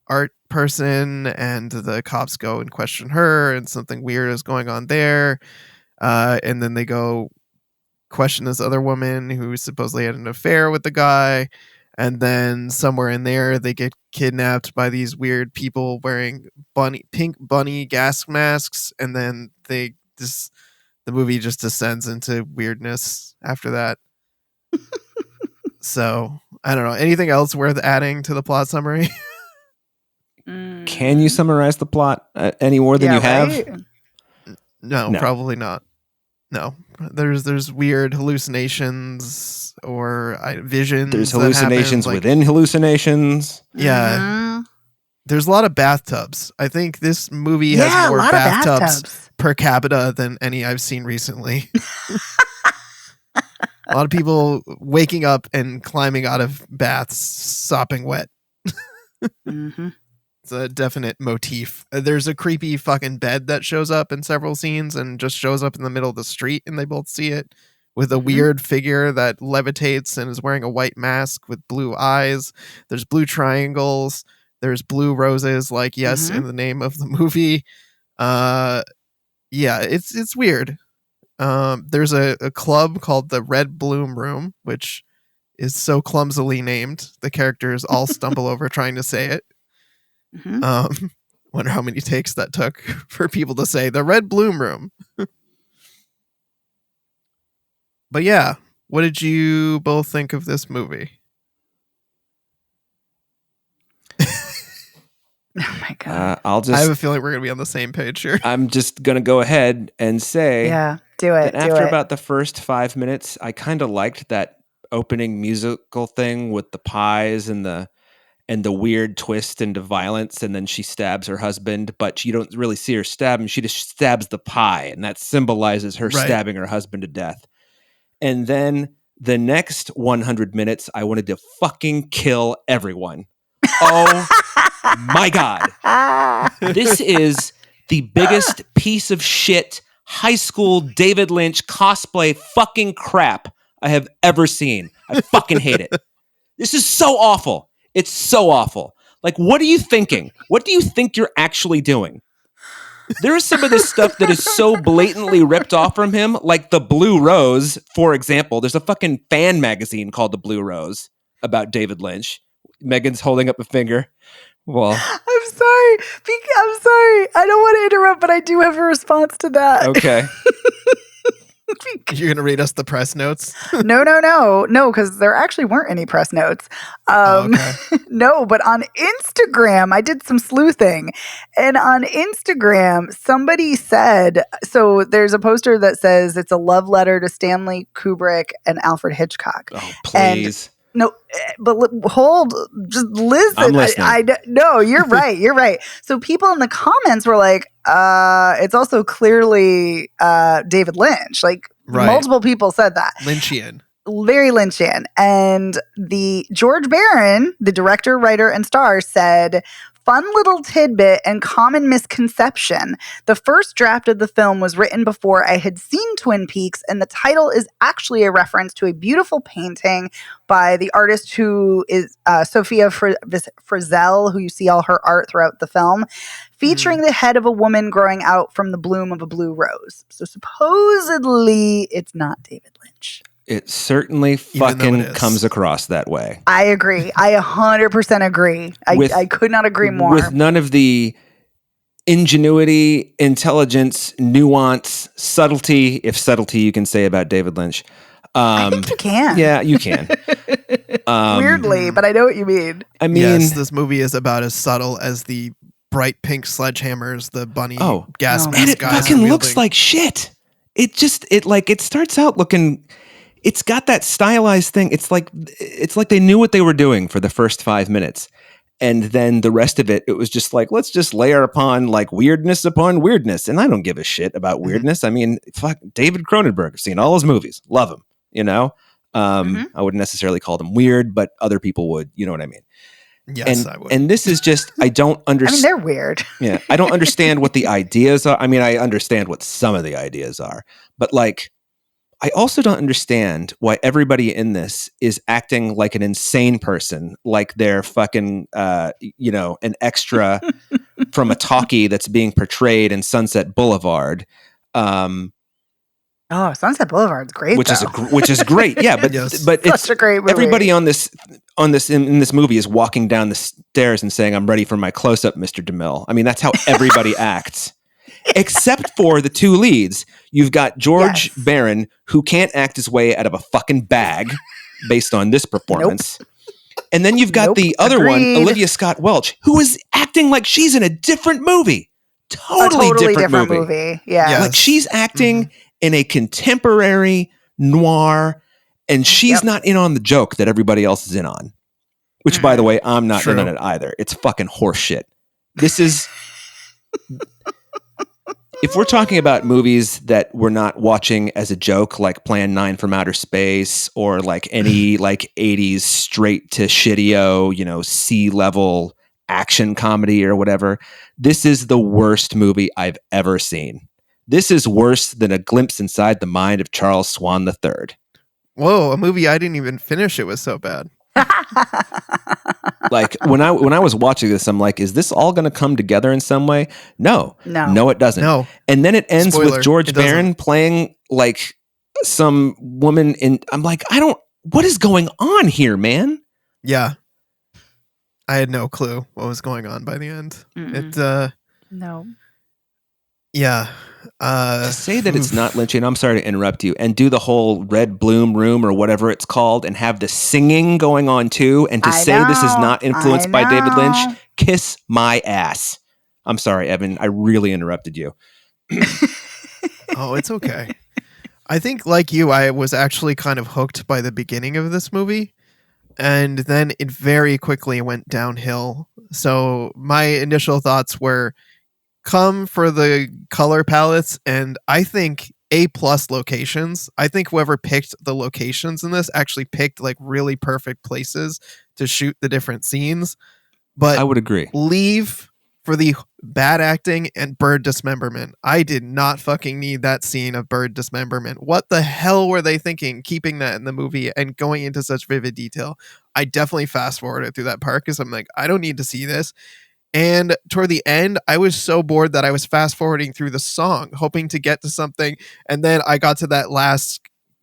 Speaker 1: art person, and the cops go and question her, and something weird is going on there. And then they go question this other woman who supposedly had an affair with the guy, and then somewhere in there they get kidnapped by these weird people wearing pink bunny gas masks, and then the movie just descends into weirdness after that. So I don't know, anything else worth adding to the plot summary?
Speaker 3: Can you summarize the plot any more than you have?
Speaker 2: Right?
Speaker 1: No, probably not. No, there's weird hallucinations or visions.
Speaker 3: There's hallucinations within hallucinations.
Speaker 1: Yeah.
Speaker 2: Mm-hmm.
Speaker 1: There's a lot of bathtubs. I think this movie has more bathtubs per capita than any I've seen recently. A lot of people waking up and climbing out of baths, sopping wet.
Speaker 2: Mm-hmm.
Speaker 1: It's a definite motif. There's a creepy fucking bed that shows up in several scenes and just shows up in the middle of the street, and they both see it with a weird figure that levitates and is wearing a white mask with blue eyes. There's blue triangles. There's blue roses, like yes, in the name of the movie. Yeah, it's weird. There's a club called the Red Bloom Room, which is so clumsily named. The characters all stumble over trying to say it. Wonder how many takes that took for people to say the Red Bloom Room. But yeah, what did you both think of this movie?
Speaker 2: Oh my god!
Speaker 1: I have a feeling we're gonna be on the same page here.
Speaker 3: I'm just gonna go ahead and say,
Speaker 2: do it.
Speaker 3: After about the first 5 minutes, I kind of liked that opening musical thing with the pies and the weird twist into violence, and then she stabs her husband, but you don't really see her stab him. She just stabs the pie, and that symbolizes her stabbing her husband to death. And then the next 100 minutes, I wanted to fucking kill everyone. Oh my God. This is the biggest piece of shit high school David Lynch cosplay fucking crap I have ever seen. I fucking hate it. This is so awful. It's so awful. Like, what are you thinking? What do you think you're actually doing? There is some of this stuff that is so blatantly ripped off from him, like The Blue Rose, for example. There's a fucking fan magazine called The Blue Rose about David Lynch. Megan's holding up a finger. Well,
Speaker 2: I'm sorry. I don't want to interrupt, but I do have a response to that.
Speaker 3: Okay.
Speaker 1: You're going to read us the press notes?
Speaker 2: No, because there actually weren't any press notes. No, but on Instagram, I did some sleuthing. And on Instagram, somebody said, so there's a poster that says it's a love letter to Stanley Kubrick and Alfred Hitchcock.
Speaker 3: Oh, please.
Speaker 2: No, but just listen.
Speaker 3: I'm listening.
Speaker 2: No, you're right. You're right. So people in the comments were like, it's also clearly David Lynch. Like multiple people said that.
Speaker 1: Lynchian.
Speaker 2: Very Lynchian. And the George Barron, the director, writer, and star, said, fun little tidbit and common misconception. The first draft of the film was written before I had seen Twin Peaks, and the title is actually a reference to a beautiful painting by the artist who is Sophia Frizzell, who you see all her art throughout the film, featuring the head of a woman growing out from the bloom of a blue rose. So supposedly it's not David Lynch.
Speaker 3: It certainly fucking comes across that way.
Speaker 2: I agree. I 100% agree. I could not agree more.
Speaker 3: With none of the ingenuity, intelligence, nuance, subtlety, if subtlety you can say about David Lynch.
Speaker 2: I think you can.
Speaker 3: Yeah, you can.
Speaker 2: Weirdly, but I know what you mean.
Speaker 3: I mean,
Speaker 1: yes, this movie is about as subtle as the bright pink sledgehammers the bunny gas mask
Speaker 3: and it
Speaker 1: guys
Speaker 3: fucking looks like shit. It starts out looking... It's got that stylized thing. It's like they knew what they were doing for the first 5 minutes. And then the rest of it was just like, let's just layer upon like weirdness upon weirdness. And I don't give a shit about weirdness. I mean, fuck, David Cronenberg. I've seen all his movies. Love him, you know? I wouldn't necessarily call them weird, but other people would. You know what I mean?
Speaker 1: Yes, I would.
Speaker 3: And this is just, I don't understand.
Speaker 2: I mean, they're weird.
Speaker 3: Yeah. I don't understand what the ideas are. I mean, I understand what some of the ideas are. But like, I also don't understand why everybody in this is acting like an insane person, like they're fucking, an extra from a talkie that's being portrayed in Sunset Boulevard.
Speaker 2: Sunset Boulevard's great,
Speaker 3: which is great. Yeah, but but it's
Speaker 2: such a great movie.
Speaker 3: Everybody in this movie is walking down the stairs and saying, "I'm ready for my close up, Mr. DeMille." I mean, that's how everybody acts. Except for the two leads. You've got George Barron, who can't act his way out of a fucking bag based on this performance.
Speaker 2: Nope.
Speaker 3: And then you've got the other one,
Speaker 2: Agreed.
Speaker 3: Olivia Scott Welch, who is acting like she's in a different movie. Totally different movie.
Speaker 2: Yeah.
Speaker 1: Yes.
Speaker 3: Like she's acting in a contemporary noir, and she's not in on the joke that everybody else is in on. Which, by the way, I'm not in on it either. It's fucking horseshit. This is... If we're talking about movies that we're not watching as a joke, like Plan 9 from Outer Space, or like any like 80s straight to shitty-o, C-level action comedy or whatever, this is the worst movie I've ever seen. This is worse than A Glimpse Inside the Mind of Charles Swan III.
Speaker 1: Whoa, a movie I didn't even finish. It was so bad.
Speaker 3: Like when I was watching this, I'm like, is this all going to come together in some way? No, it doesn't.
Speaker 1: No.
Speaker 3: And then it ends
Speaker 1: Spoiler,
Speaker 3: with George
Speaker 1: it doesn't.
Speaker 3: Barron playing like some woman in. I'm like, what is going on here, man?
Speaker 1: Yeah. I had no clue what was going on by the end.
Speaker 2: No.
Speaker 1: Yeah.
Speaker 3: To say that it's not Lynchian, I'm sorry to interrupt you, and do the whole Red Bloom Room or whatever it's called and have the singing going on too, and to this is not influenced by David Lynch, kiss my ass. I'm sorry, Evan. I really interrupted you.
Speaker 1: Oh, it's okay. I think like you, I was actually kind of hooked by the beginning of this movie, and then it very quickly went downhill. So my initial thoughts were, come for the color palettes, and I think A+ locations. I think whoever picked the locations in this actually picked like really perfect places to shoot the different scenes. But
Speaker 3: I would agree.
Speaker 1: Leave for the bad acting and bird dismemberment. I did not fucking need that scene of bird dismemberment. What the hell were they thinking keeping that in the movie and going into such vivid detail? I definitely fast forwarded through that part because I'm like, I don't need to see this. And toward the end, I was so bored that I was fast forwarding through the song, hoping to get to something. And then I got to that last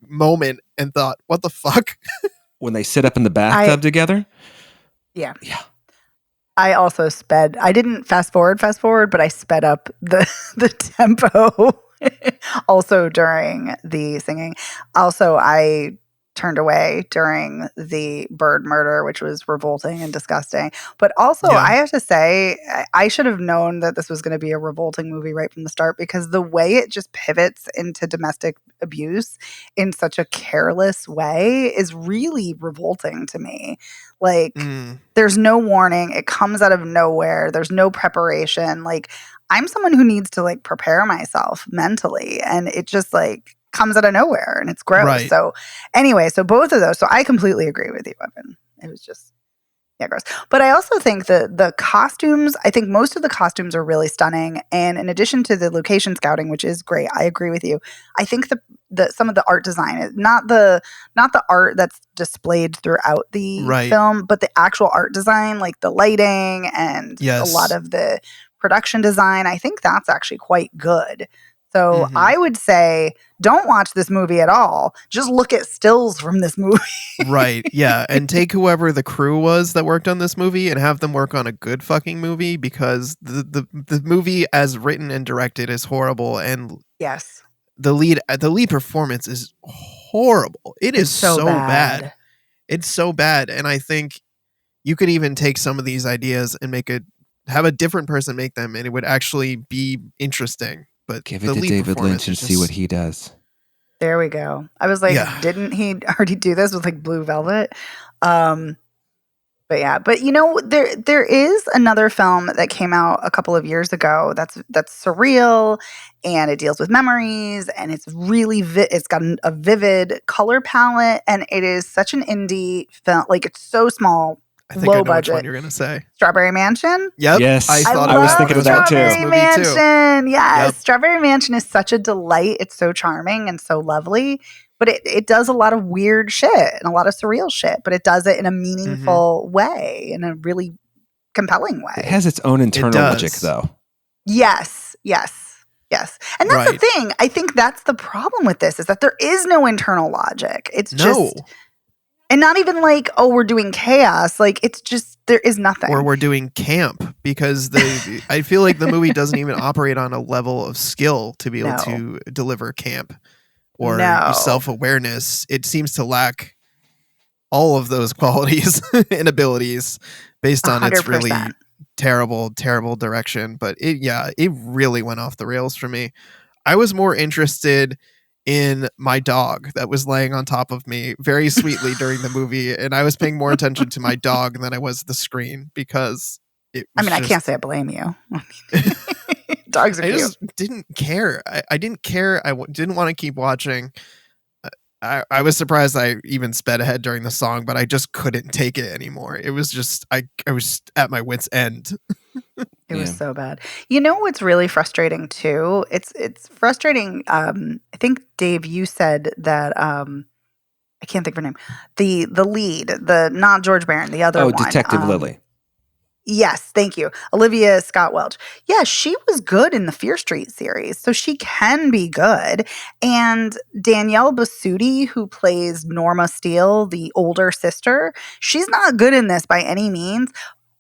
Speaker 1: moment and thought, what the fuck?
Speaker 3: When they sit up in the bathtub together?
Speaker 2: Yeah. I also sped. I didn't fast forward, but I sped up the tempo also during the singing. Also, I turned away during the bird murder, which was revolting and disgusting. But also, I have to say, I should have known that this was going to be a revolting movie right from the start, because the way it just pivots into domestic abuse in such a careless way is really revolting to me. Like, there's no warning. It comes out of nowhere. There's no preparation. Like, I'm someone who needs to like prepare myself mentally, and it just like comes out of nowhere and it's gross.
Speaker 1: Right.
Speaker 2: So anyway, so both of those. So I completely agree with you, Evan. It was just, gross. But I also think that the costumes, I think most of the costumes are really stunning. And in addition to the location scouting, which is great, I agree with you. I think the some of the art design is not the art that's displayed throughout the film, but the actual art design, like the lighting and a lot of the production design. I think that's actually quite good. So I would say don't watch this movie at all. Just look at stills from this movie.
Speaker 1: Right. Yeah. And take whoever the crew was that worked on this movie and have them work on a good fucking movie, because the movie as written and directed is horrible. And the lead performance is horrible. It's so bad. It's so bad. And I think you could even take some of these ideas and have a different person make them, and it would actually be interesting. But
Speaker 3: give it to David Lynch and see what he does.
Speaker 2: There we go. I was like, didn't he already do this with like Blue Velvet? But there is another film that came out a couple of years ago that's surreal, and it deals with memories, and it's really it's got a vivid color palette, and it is such an indie film. Like, it's so small.
Speaker 1: I think
Speaker 2: low
Speaker 1: I know
Speaker 2: budget.
Speaker 1: Which one you're gonna say.
Speaker 2: Strawberry Mansion?
Speaker 1: Yep.
Speaker 3: Yes.
Speaker 1: I
Speaker 3: was thinking of that too.
Speaker 2: Strawberry Mansion. Yes.
Speaker 1: Yep.
Speaker 2: Strawberry Mansion is such a delight. It's so charming and so lovely. But it does a lot of weird shit and a lot of surreal shit. But it does it in a meaningful way, in a really compelling way.
Speaker 3: It has its own internal logic, though.
Speaker 2: Yes. And that's the thing. I think that's the problem with this, is that there is no internal logic. It's just... And not even like, oh, we're doing chaos. Like, it's just, there is nothing.
Speaker 1: Or we're doing camp, because I feel like the movie doesn't even operate on a level of skill to be able to deliver camp or self-awareness. It seems to lack all of those qualities and abilities based on its really
Speaker 2: 100%.
Speaker 1: terrible direction. But it really went off the rails for me. I was more interested in my dog that was laying on top of me very sweetly during the movie, and I was paying more attention to my dog than I was the screen because it was
Speaker 2: I can't say I blame you. Dogs are
Speaker 1: I
Speaker 2: cute.
Speaker 1: just didn't care. I didn't care. Didn't want to keep watching. I was surprised I even sped ahead during the song, but I just couldn't take it anymore. It was just I was at my wit's end.
Speaker 2: It was so bad. You know what's really frustrating too? It's frustrating. I think Dave, you said that I can't think of her name. The lead, the not George Barron, the other one.
Speaker 3: Detective Lily.
Speaker 2: Yes, thank you. Olivia Scott Welch. Yeah, she was good in the Fear Street series, so she can be good. And Danielle Basutti, who plays Norma Steele, the older sister, she's not good in this by any means,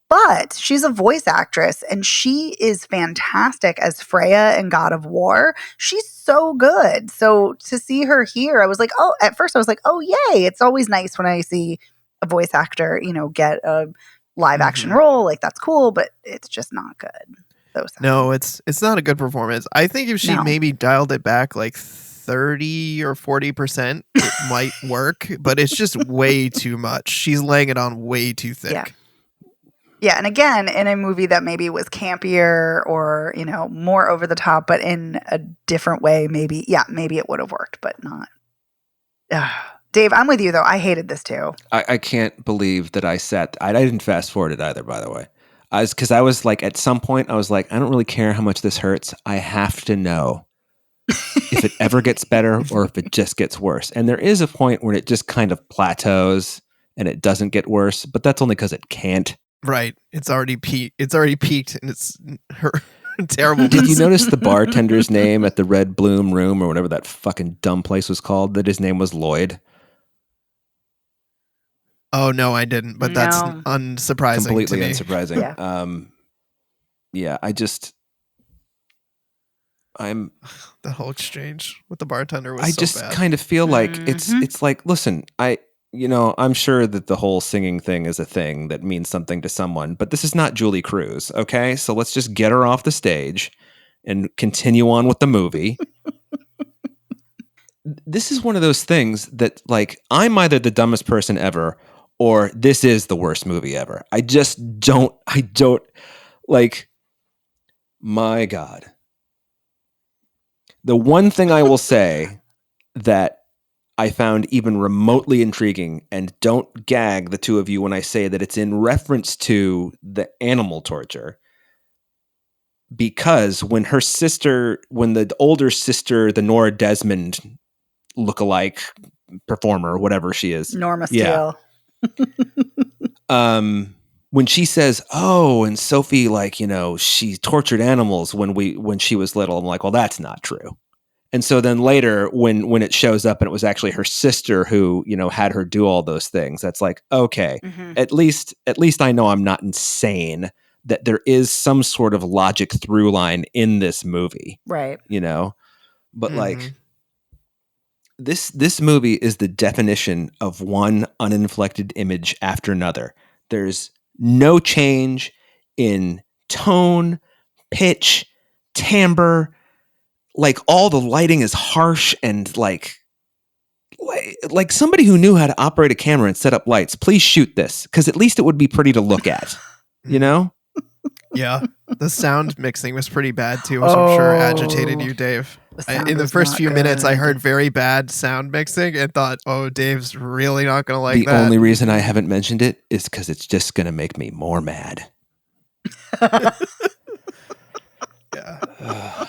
Speaker 2: but she's a voice actress and she is fantastic as Freya in God of War. She's so good. So to see her here, I was like, oh, at first I was like, oh, yay. It's always nice when I see a voice actor, get a live action role. Like, that's cool, but it's just not good. So sad.
Speaker 1: No, it's not a good performance. I think if she maybe dialed it back like 30 or 40%, it might work, but it's just way too much. She's laying it on way too thick.
Speaker 2: Yeah, and again, in a movie that maybe was campier or, more over the top, but in a different way, maybe it would have worked, but not. Dave, I'm with you, though. I hated this, too.
Speaker 3: I can't believe that I didn't fast forward it either, by the way. Because I was like, at some point, I was like, I don't really care how much this hurts. I have to know if it ever gets better or if it just gets worse. And there is a point where it just kind of plateaus and it doesn't get worse, but that's only because it can't.
Speaker 1: Right. It's already peaked. And it's terrible.
Speaker 3: Did you notice the bartender's name at the Red Bloom Room or whatever that fucking dumb place was called? That his name was Lloyd.
Speaker 1: Oh no, I didn't. But that's unsurprising.
Speaker 3: Completely
Speaker 1: to me.
Speaker 3: unsurprising. Yeah. I'm
Speaker 1: the whole exchange with the bartender was.
Speaker 3: I just kind of feel like it's like, listen, I'm sure that the whole singing thing is a thing that means something to someone, but this is not Julie Cruz, okay? So let's just get her off the stage and continue on with the movie. This is one of those things that, like, I'm either the dumbest person ever or this is the worst movie ever. I don't, like, my God. The one thing I will say that I found even remotely intriguing, and don't gag the two of you when I say that it's in reference to the animal torture, because when the older sister, the Nora Desmond lookalike performer, whatever she is,
Speaker 2: Norma Steele.
Speaker 3: When she says, "Oh, and Sophie, like, she tortured animals when she was little," I'm like, well, that's not true. And so then later, when it shows up and it was actually her sister who, had her do all those things, that's like, okay, at least I know I'm not insane, that there is some sort of logic through line in this movie.
Speaker 2: Right.
Speaker 3: But like, this movie is the definition of one uninflected image after another. There's no change in tone, pitch, timbre. Like, all the lighting is harsh and like somebody who knew how to operate a camera and set up lights, please shoot this, because at least it would be pretty to look at,
Speaker 1: Yeah, the sound mixing was pretty bad too, which I'm sure agitated you, Dave. In the first few minutes, I heard very bad sound mixing and thought, oh, Dave's really not going to like that.
Speaker 3: The only reason I haven't mentioned it is because it's just going to make me more mad.
Speaker 1: Yeah.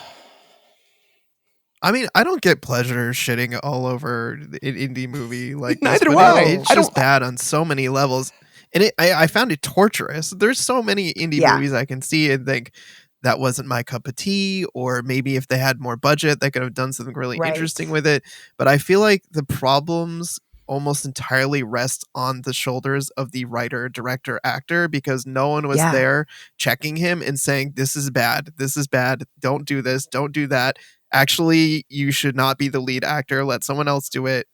Speaker 1: I mean, I don't get pleasure shitting all over an indie movie like this.
Speaker 3: Neither do I.
Speaker 1: It's just bad on so many levels. And I found it torturous. There's so many indie movies I can see and think that wasn't my cup of tea, or maybe if they had more budget, they could have done something really interesting with it. But I feel like the problems almost entirely rest on the shoulders of the writer, director, actor, because no one was there checking him and saying, this is bad, don't do this, don't do that. Actually, you should not be the lead actor. Let someone else do it.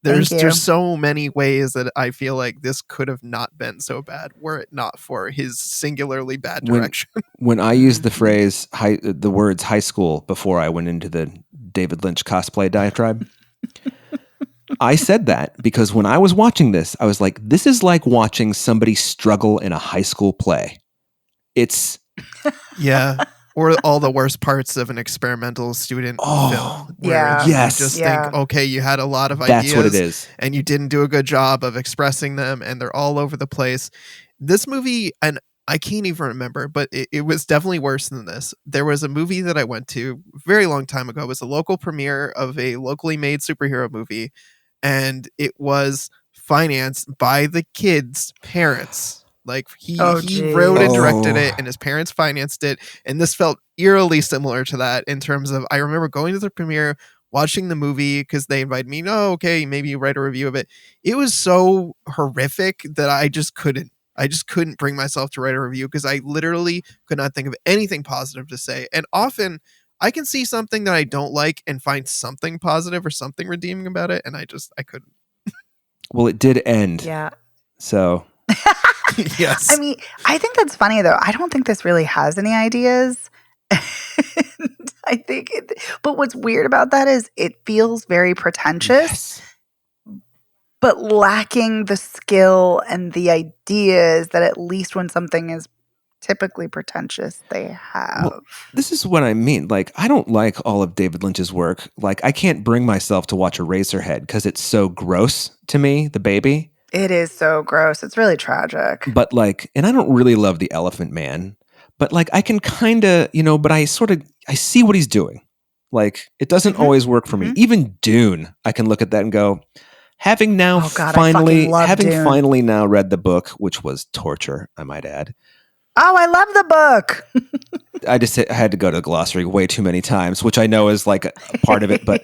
Speaker 1: There's
Speaker 2: Thank you.
Speaker 1: so many ways that I feel like this could have not been so bad were it not for his singularly bad direction.
Speaker 3: When I used the words high school before I went into the David Lynch cosplay diatribe, I said that because when I was watching this, I was like, this is like watching somebody struggle in a high school play. It's
Speaker 1: yeah. Or all the worst parts of an experimental student film. Where you just think, okay, you had a lot of ideas.
Speaker 3: That's what it is.
Speaker 1: And you didn't do a good job of expressing them, and they're all over the place. This movie, and I can't even remember, but it was definitely worse than this. There was a movie that I went to a very long time ago. It was a local premiere of a locally made superhero movie, and it was financed by the kids' parents. Like he wrote and directed it, and his parents financed it. And this felt eerily similar to that in terms of, I remember going to the premiere, watching the movie because they invited me. No, okay, maybe you write a review of it. It was so horrific that I just couldn't bring myself to write a review because I literally could not think of anything positive to say. And often I can see something that I don't like and find something positive or something redeeming about it. And I couldn't.
Speaker 3: Well, it did end.
Speaker 2: Yeah.
Speaker 3: So...
Speaker 1: Yes.
Speaker 2: I mean, I think that's funny though. I don't think this really has any ideas. But what's weird about that is it feels very pretentious, but lacking the skill and the ideas that at least when something is typically pretentious, they have.
Speaker 3: Well, this is what I mean. Like, I don't like all of David Lynch's work. Like, I can't bring myself to watch Eraserhead because it's so gross to me, the baby.
Speaker 2: It is so gross. It's really tragic.
Speaker 3: But like, and I don't really love The Elephant Man, but like I can kind of, but I see what he's doing. Like, it doesn't always work for me. Even Dune, I can look at that and go, having finally now read the book, which was torture, I might add.
Speaker 2: Oh, I love the book.
Speaker 3: I had to go to the glossary way too many times, which I know is like a part of it, but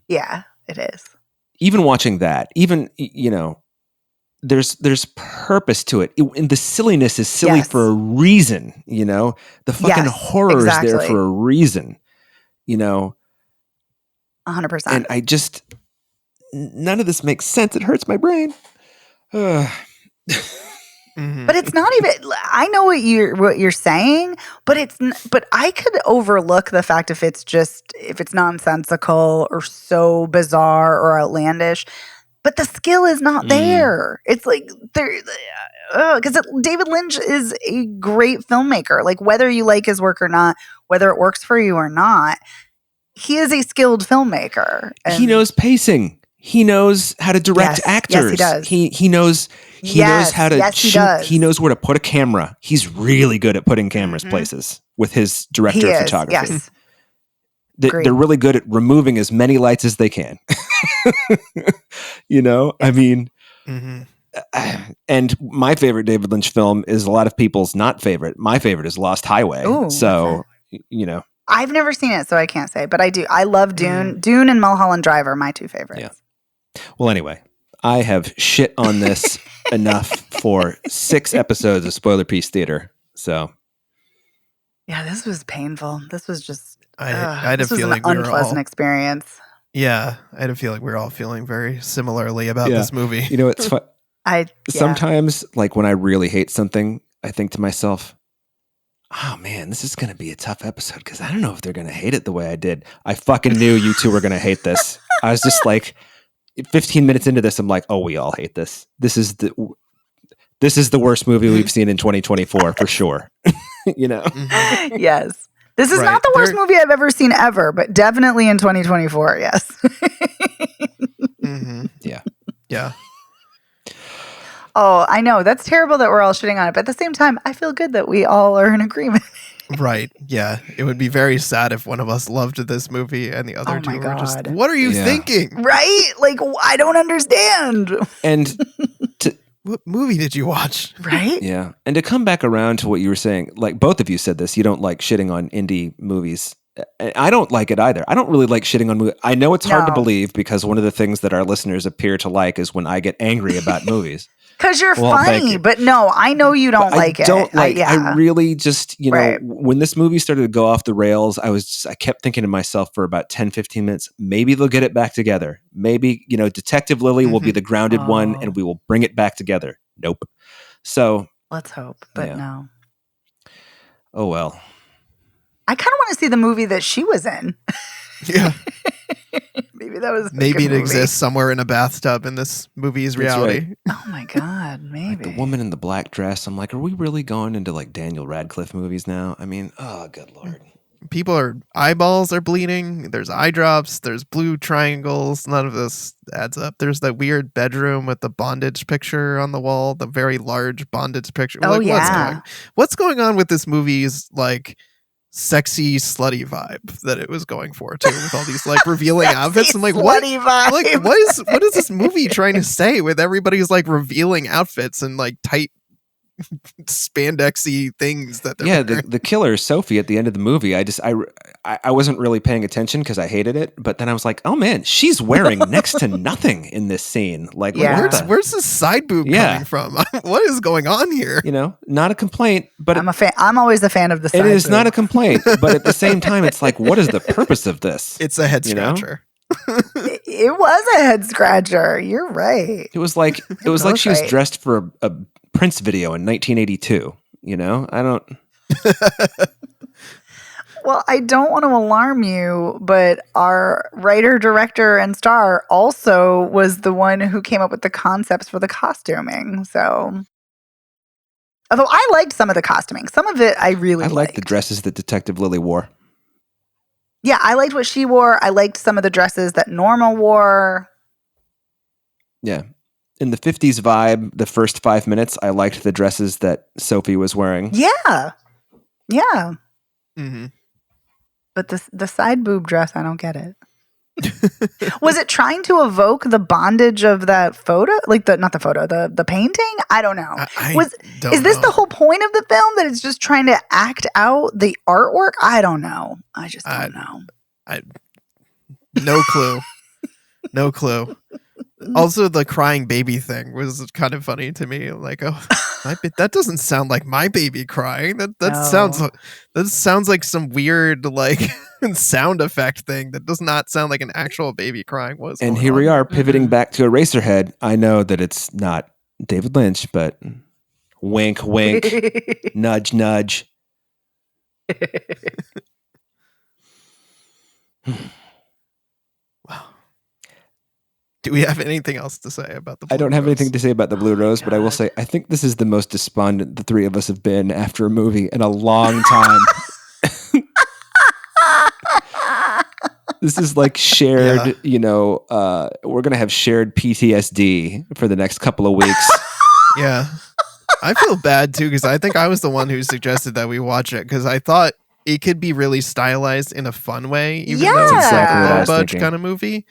Speaker 2: yeah, it is.
Speaker 3: Even watching that, there's purpose to it. And the silliness is silly for a reason, The fucking horror is there for a reason,
Speaker 2: 100%.
Speaker 3: And I just, none of this makes sense. It hurts my brain.
Speaker 2: But it's not even. I know what you're saying, but but I could overlook the fact if it's nonsensical or so bizarre or outlandish. But the skill is not there. It's like because David Lynch is a great filmmaker. Like whether you like his work or not, whether it works for you or not, he is a skilled filmmaker.
Speaker 3: He knows pacing. He knows how to direct actors.
Speaker 2: Yes, he does.
Speaker 3: He knows how to shoot. He knows where to put a camera. He's really good at putting cameras places with his director of photography.
Speaker 2: Yes.
Speaker 3: They're really good at removing as many lights as they can. I mean, and my favorite David Lynch film is a lot of people's not favorite. My favorite is Lost Highway.
Speaker 2: Ooh,
Speaker 3: so,
Speaker 2: I've never seen it, so I can't say, but I do. I love Dune. Dune and Mulholland Drive are my two favorites.
Speaker 3: Yeah. Well, anyway, I have shit on this enough for 6 episodes of Spoiler Piece Theater. So,
Speaker 2: yeah, this was painful. This was just.
Speaker 1: I had a feeling
Speaker 2: an unpleasant experience.
Speaker 1: Yeah, I had a feeling we were all feeling very similarly about this movie.
Speaker 3: It's fun. Sometimes, like when I really hate something, I think to myself, oh man, this is going to be a tough episode because I don't know if they're going to hate it the way I did. I fucking knew you two were going to hate this. I was just like, 15 minutes into this, I'm like, oh, we all hate this. This is the worst movie we've seen in 2024 for sure.
Speaker 2: Yes. This is not the worst movie I've ever seen ever, but definitely in 2024, yes.
Speaker 3: Yeah.
Speaker 1: Yeah.
Speaker 2: Oh, I know. That's terrible that we're all shitting on it. But at the same time, I feel good that we all are in agreement.
Speaker 1: Right. Yeah. It would be very sad if one of us loved this movie and the other two were just, what are you thinking?
Speaker 2: Right? Like, I don't understand.
Speaker 3: And
Speaker 1: what movie did you watch?
Speaker 2: Right?
Speaker 3: Yeah. And to come back around to what you were saying, like both of you said this, you don't like shitting on indie movies. I don't like it either. I don't really like shitting on movies. I know it's hard to believe because one of the things that our listeners appear to like is when I get angry about movies.
Speaker 2: Because you're
Speaker 3: Well, thank
Speaker 2: funny,
Speaker 3: you.
Speaker 2: but no, I know you don't like it.
Speaker 3: I really just,
Speaker 2: Right.
Speaker 3: when this movie started to go off the rails, I kept thinking to myself for about 10, 15 minutes, maybe they'll get it back together. Maybe, Detective Lily will be the grounded one and we will bring it back together. Nope. So
Speaker 2: let's hope, but no.
Speaker 3: Oh, well.
Speaker 2: I kind of want to see the movie that she was in.
Speaker 1: Yeah.
Speaker 2: Maybe that was
Speaker 1: maybe it exists somewhere in a bathtub in this movie's reality.
Speaker 3: Right.
Speaker 2: Oh my God, maybe.
Speaker 3: Like the woman in the black dress. I'm like, are we really going into like Daniel Radcliffe movies now? I mean, oh, good Lord.
Speaker 1: Eyeballs are bleeding. There's eye drops. There's blue triangles. None of this adds up. There's that weird bedroom with the bondage picture on the wall, the very large bondage picture.
Speaker 2: Oh, yeah.
Speaker 1: What's going on with this movie's like sexy slutty vibe that it was going for too, with all these like revealing outfits? I'm like, what?
Speaker 2: Vibe.
Speaker 1: Like, what is this movie trying to say with everybody's like revealing outfits and like tight spandexy things that they're wearing?
Speaker 3: The killer Sophie at the end of the movie. I wasn't really paying attention because I hated it, but then I was like, oh man, she's wearing next to nothing in this scene. Like,
Speaker 1: where's this side boob coming from? What is going on here?
Speaker 3: Not a complaint, but
Speaker 2: I'm a fan. I'm always a fan of the side
Speaker 3: It is
Speaker 2: boob.
Speaker 3: not a complaint, but at the same time, it's like, what is the purpose of this?
Speaker 1: It's a head scratcher.
Speaker 2: It was a head scratcher. You're right.
Speaker 3: It was like she was dressed for a Prince video in 1982. I don't.
Speaker 2: Well, I don't want to alarm you, but our writer, director, and star also was the one who came up with the concepts for the costuming. So, although I liked some of the costuming, some of it I really liked.
Speaker 3: I liked the dresses that Detective Lily wore.
Speaker 2: Yeah, I liked what she wore. I liked some of the dresses that Norma wore.
Speaker 3: Yeah. In the 50s vibe, the first 5 minutes, I liked the dresses that Sophie was wearing.
Speaker 2: Yeah. Yeah.
Speaker 1: Mm-hmm.
Speaker 2: But the side boob dress, I don't get it. Was it trying to evoke the bondage of that photo? Like the painting? I don't know. Is this the whole point of the film, that it's just trying to act out the artwork? I don't know. I just don't know.
Speaker 1: No clue. No clue. Also, the crying baby thing was kind of funny to me. Like, that doesn't sound like my baby crying. That sounds like some weird like sound effect thing. That does not sound like an actual baby crying.
Speaker 3: And here we are pivoting back to Eraserhead. I know that it's not David Lynch, but wink, wink, nudge, nudge.
Speaker 1: Wow. Do we have anything else to say about the Blue
Speaker 3: I don't have
Speaker 1: Rose?
Speaker 3: anything to say about the Blue Rose, but I will say I think this is the most despondent the three of us have been after a movie in a long time. This is like shared, we're going to have shared PTSD for the next couple of weeks.
Speaker 1: Yeah. I feel bad too, because I think I was the one who suggested that we watch it, because I thought it could be really stylized in a fun way, even though it's
Speaker 3: exactly
Speaker 1: a
Speaker 3: what I was
Speaker 1: low-budget
Speaker 3: thinking.
Speaker 1: kind of movie.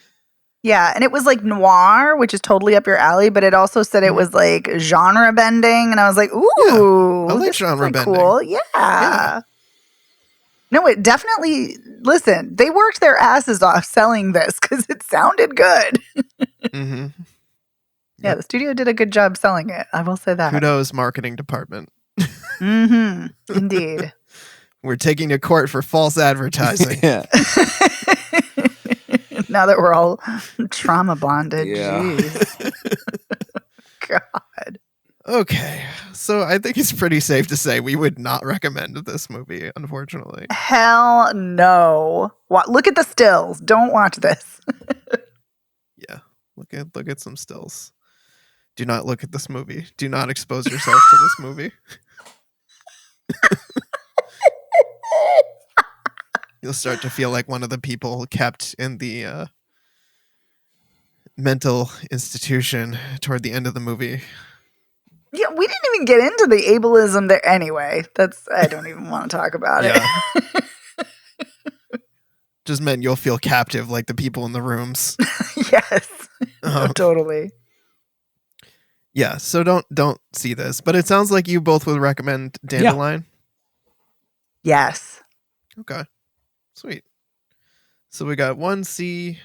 Speaker 2: Yeah, and it was like noir, which is totally up your alley, but it also said it was like genre bending, and I was like, ooh,
Speaker 1: I like
Speaker 2: this
Speaker 1: genre
Speaker 2: is like
Speaker 1: bending.
Speaker 2: cool. Yeah. No, it definitely, listen, they worked their asses off selling this because it sounded good.
Speaker 1: Mm-hmm.
Speaker 2: Yeah, the studio did a good job selling it. I will say that.
Speaker 1: Kudos, marketing department.
Speaker 2: Mm-hmm. Indeed.
Speaker 1: We're taking to court for false advertising.
Speaker 3: Yeah.
Speaker 2: Now that we're all trauma bonded.
Speaker 3: Yeah.
Speaker 2: Jeez. God.
Speaker 1: Okay, so I think it's pretty safe to say we would not recommend this movie, unfortunately.
Speaker 2: Hell no. Look at the stills. Don't watch this.
Speaker 1: Yeah, look at some stills. Do not look at this movie. Do not expose yourself to this movie. You'll start to feel like one of the people kept in the mental institution toward the end of the movie.
Speaker 2: Yeah, we didn't even get into the ableism there anyway. I don't even want to talk about it.
Speaker 1: Just meant you'll feel captive like the people in the rooms.
Speaker 2: Yes. Totally.
Speaker 1: Yeah, so don't see this. But it sounds like you both would recommend Dandelion.
Speaker 2: Yes.
Speaker 1: Okay. Sweet. So we got one C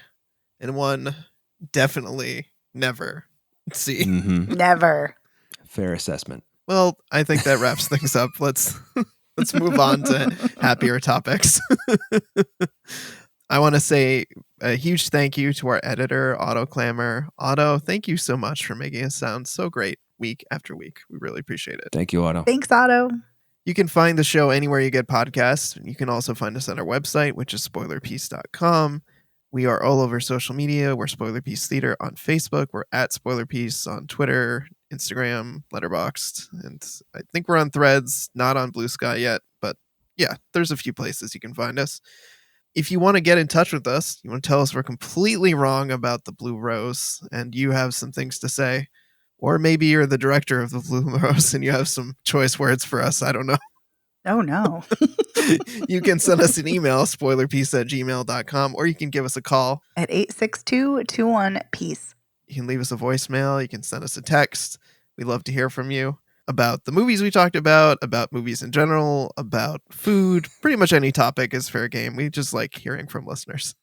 Speaker 1: and one definitely never C.
Speaker 3: Mm-hmm.
Speaker 2: Never.
Speaker 3: Fair assessment.
Speaker 1: Well, I think that wraps things up. Let's move on to happier topics. I want to say a huge thank you to our editor, Otto Clammer. Otto, thank you so much for making us sound so great week after week. We really appreciate it.
Speaker 3: Thank you, Otto.
Speaker 2: Thanks, Otto.
Speaker 1: You can find the show anywhere you get podcasts. You can also find us on our website, which is spoilerpiece.com. We are all over social media. We're Spoiler Piece Theater on Facebook. We're at Spoiler Piece on Twitter, Instagram, Letterboxd, and I think we're on Threads, not on Blue Sky yet, but yeah, there's a few places you can find us. If you want to get in touch with us, you want to tell us we're completely wrong about the Blue Rose and you have some things to say, or maybe you're the director of the Blue Rose and you have some choice words for us, I don't know.
Speaker 2: Oh, no.
Speaker 1: You can send us an email, spoilerpiece@gmail.com, or you can give us a call
Speaker 2: at 862-21-PEACE.
Speaker 1: You can leave us a voicemail. You can send us a text. We love to hear from you about the movies we talked about movies in general, about food. Pretty much any topic is fair game. We just like hearing from listeners.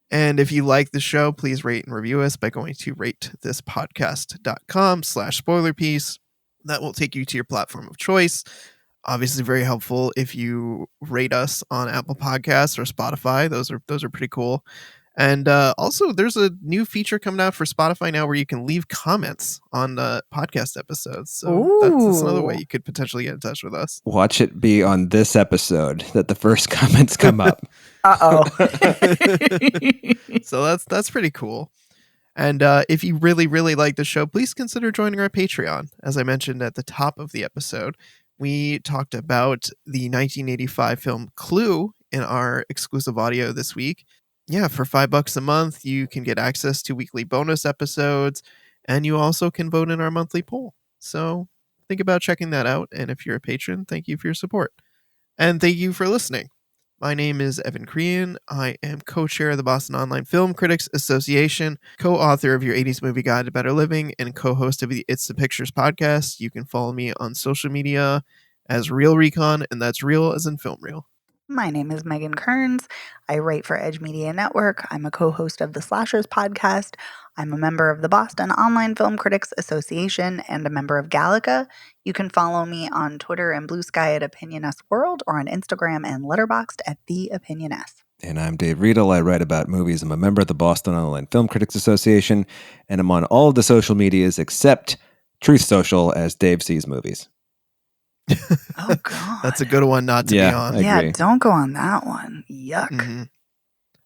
Speaker 1: And if you like the show, please rate and review us by going to ratethispodcast.com/spoilerpiece. That will take you to your platform of choice. Obviously very helpful if you rate us on Apple Podcasts or Spotify. Those are pretty cool. And also there's a new feature coming out for Spotify now where you can leave comments on podcast episodes. So that's another way you could potentially get in touch with us.
Speaker 3: Watch it be on this episode that the first comments come up.
Speaker 2: Uh-oh.
Speaker 1: So that's pretty cool. And if you really, really like the show, please consider joining our Patreon. As I mentioned at the top of the episode, we talked about the 1985 film Clue in our exclusive audio this week. Yeah, for $5 a month, you can get access to weekly bonus episodes, and you also can vote in our monthly poll. So think about checking that out. And if you're a patron, thank you for your support. And thank you for listening. My name is Evan Crean. I am co-chair of the Boston Online Film Critics Association, co-author of Your 80s Movie Guide to Better Living, and co-host of the It's the Pictures podcast. You can follow me on social media as Real Recon, and that's real as in film reel.
Speaker 2: My name is Megan Kearns. I write for Edge Media Network. I'm a co-host of the Slashers podcast. I'm a member of the Boston Online Film Critics Association and a member of Gallica. You can follow me on Twitter and Blue Sky at OpinionS World or on Instagram and Letterboxd at The OpinionS.
Speaker 3: And I'm Dave Riedel. I write about movies. I'm a member of the Boston Online Film Critics Association, and I'm on all of the social medias except Truth Social as Dave Sees Movies.
Speaker 2: Oh, God.
Speaker 1: That's a good one not to be on.
Speaker 2: Yeah, don't go on that one. Yuck.
Speaker 1: Mm-hmm.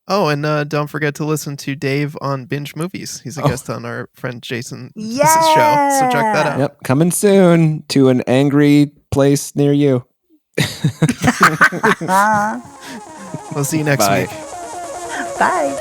Speaker 1: Oh, and don't forget to listen to Dave on Binge Movies. He's a guest on our friend Jason show. So check that out.
Speaker 3: Yep, coming soon to an angry place near you.
Speaker 1: We'll see you next week.
Speaker 2: Bye.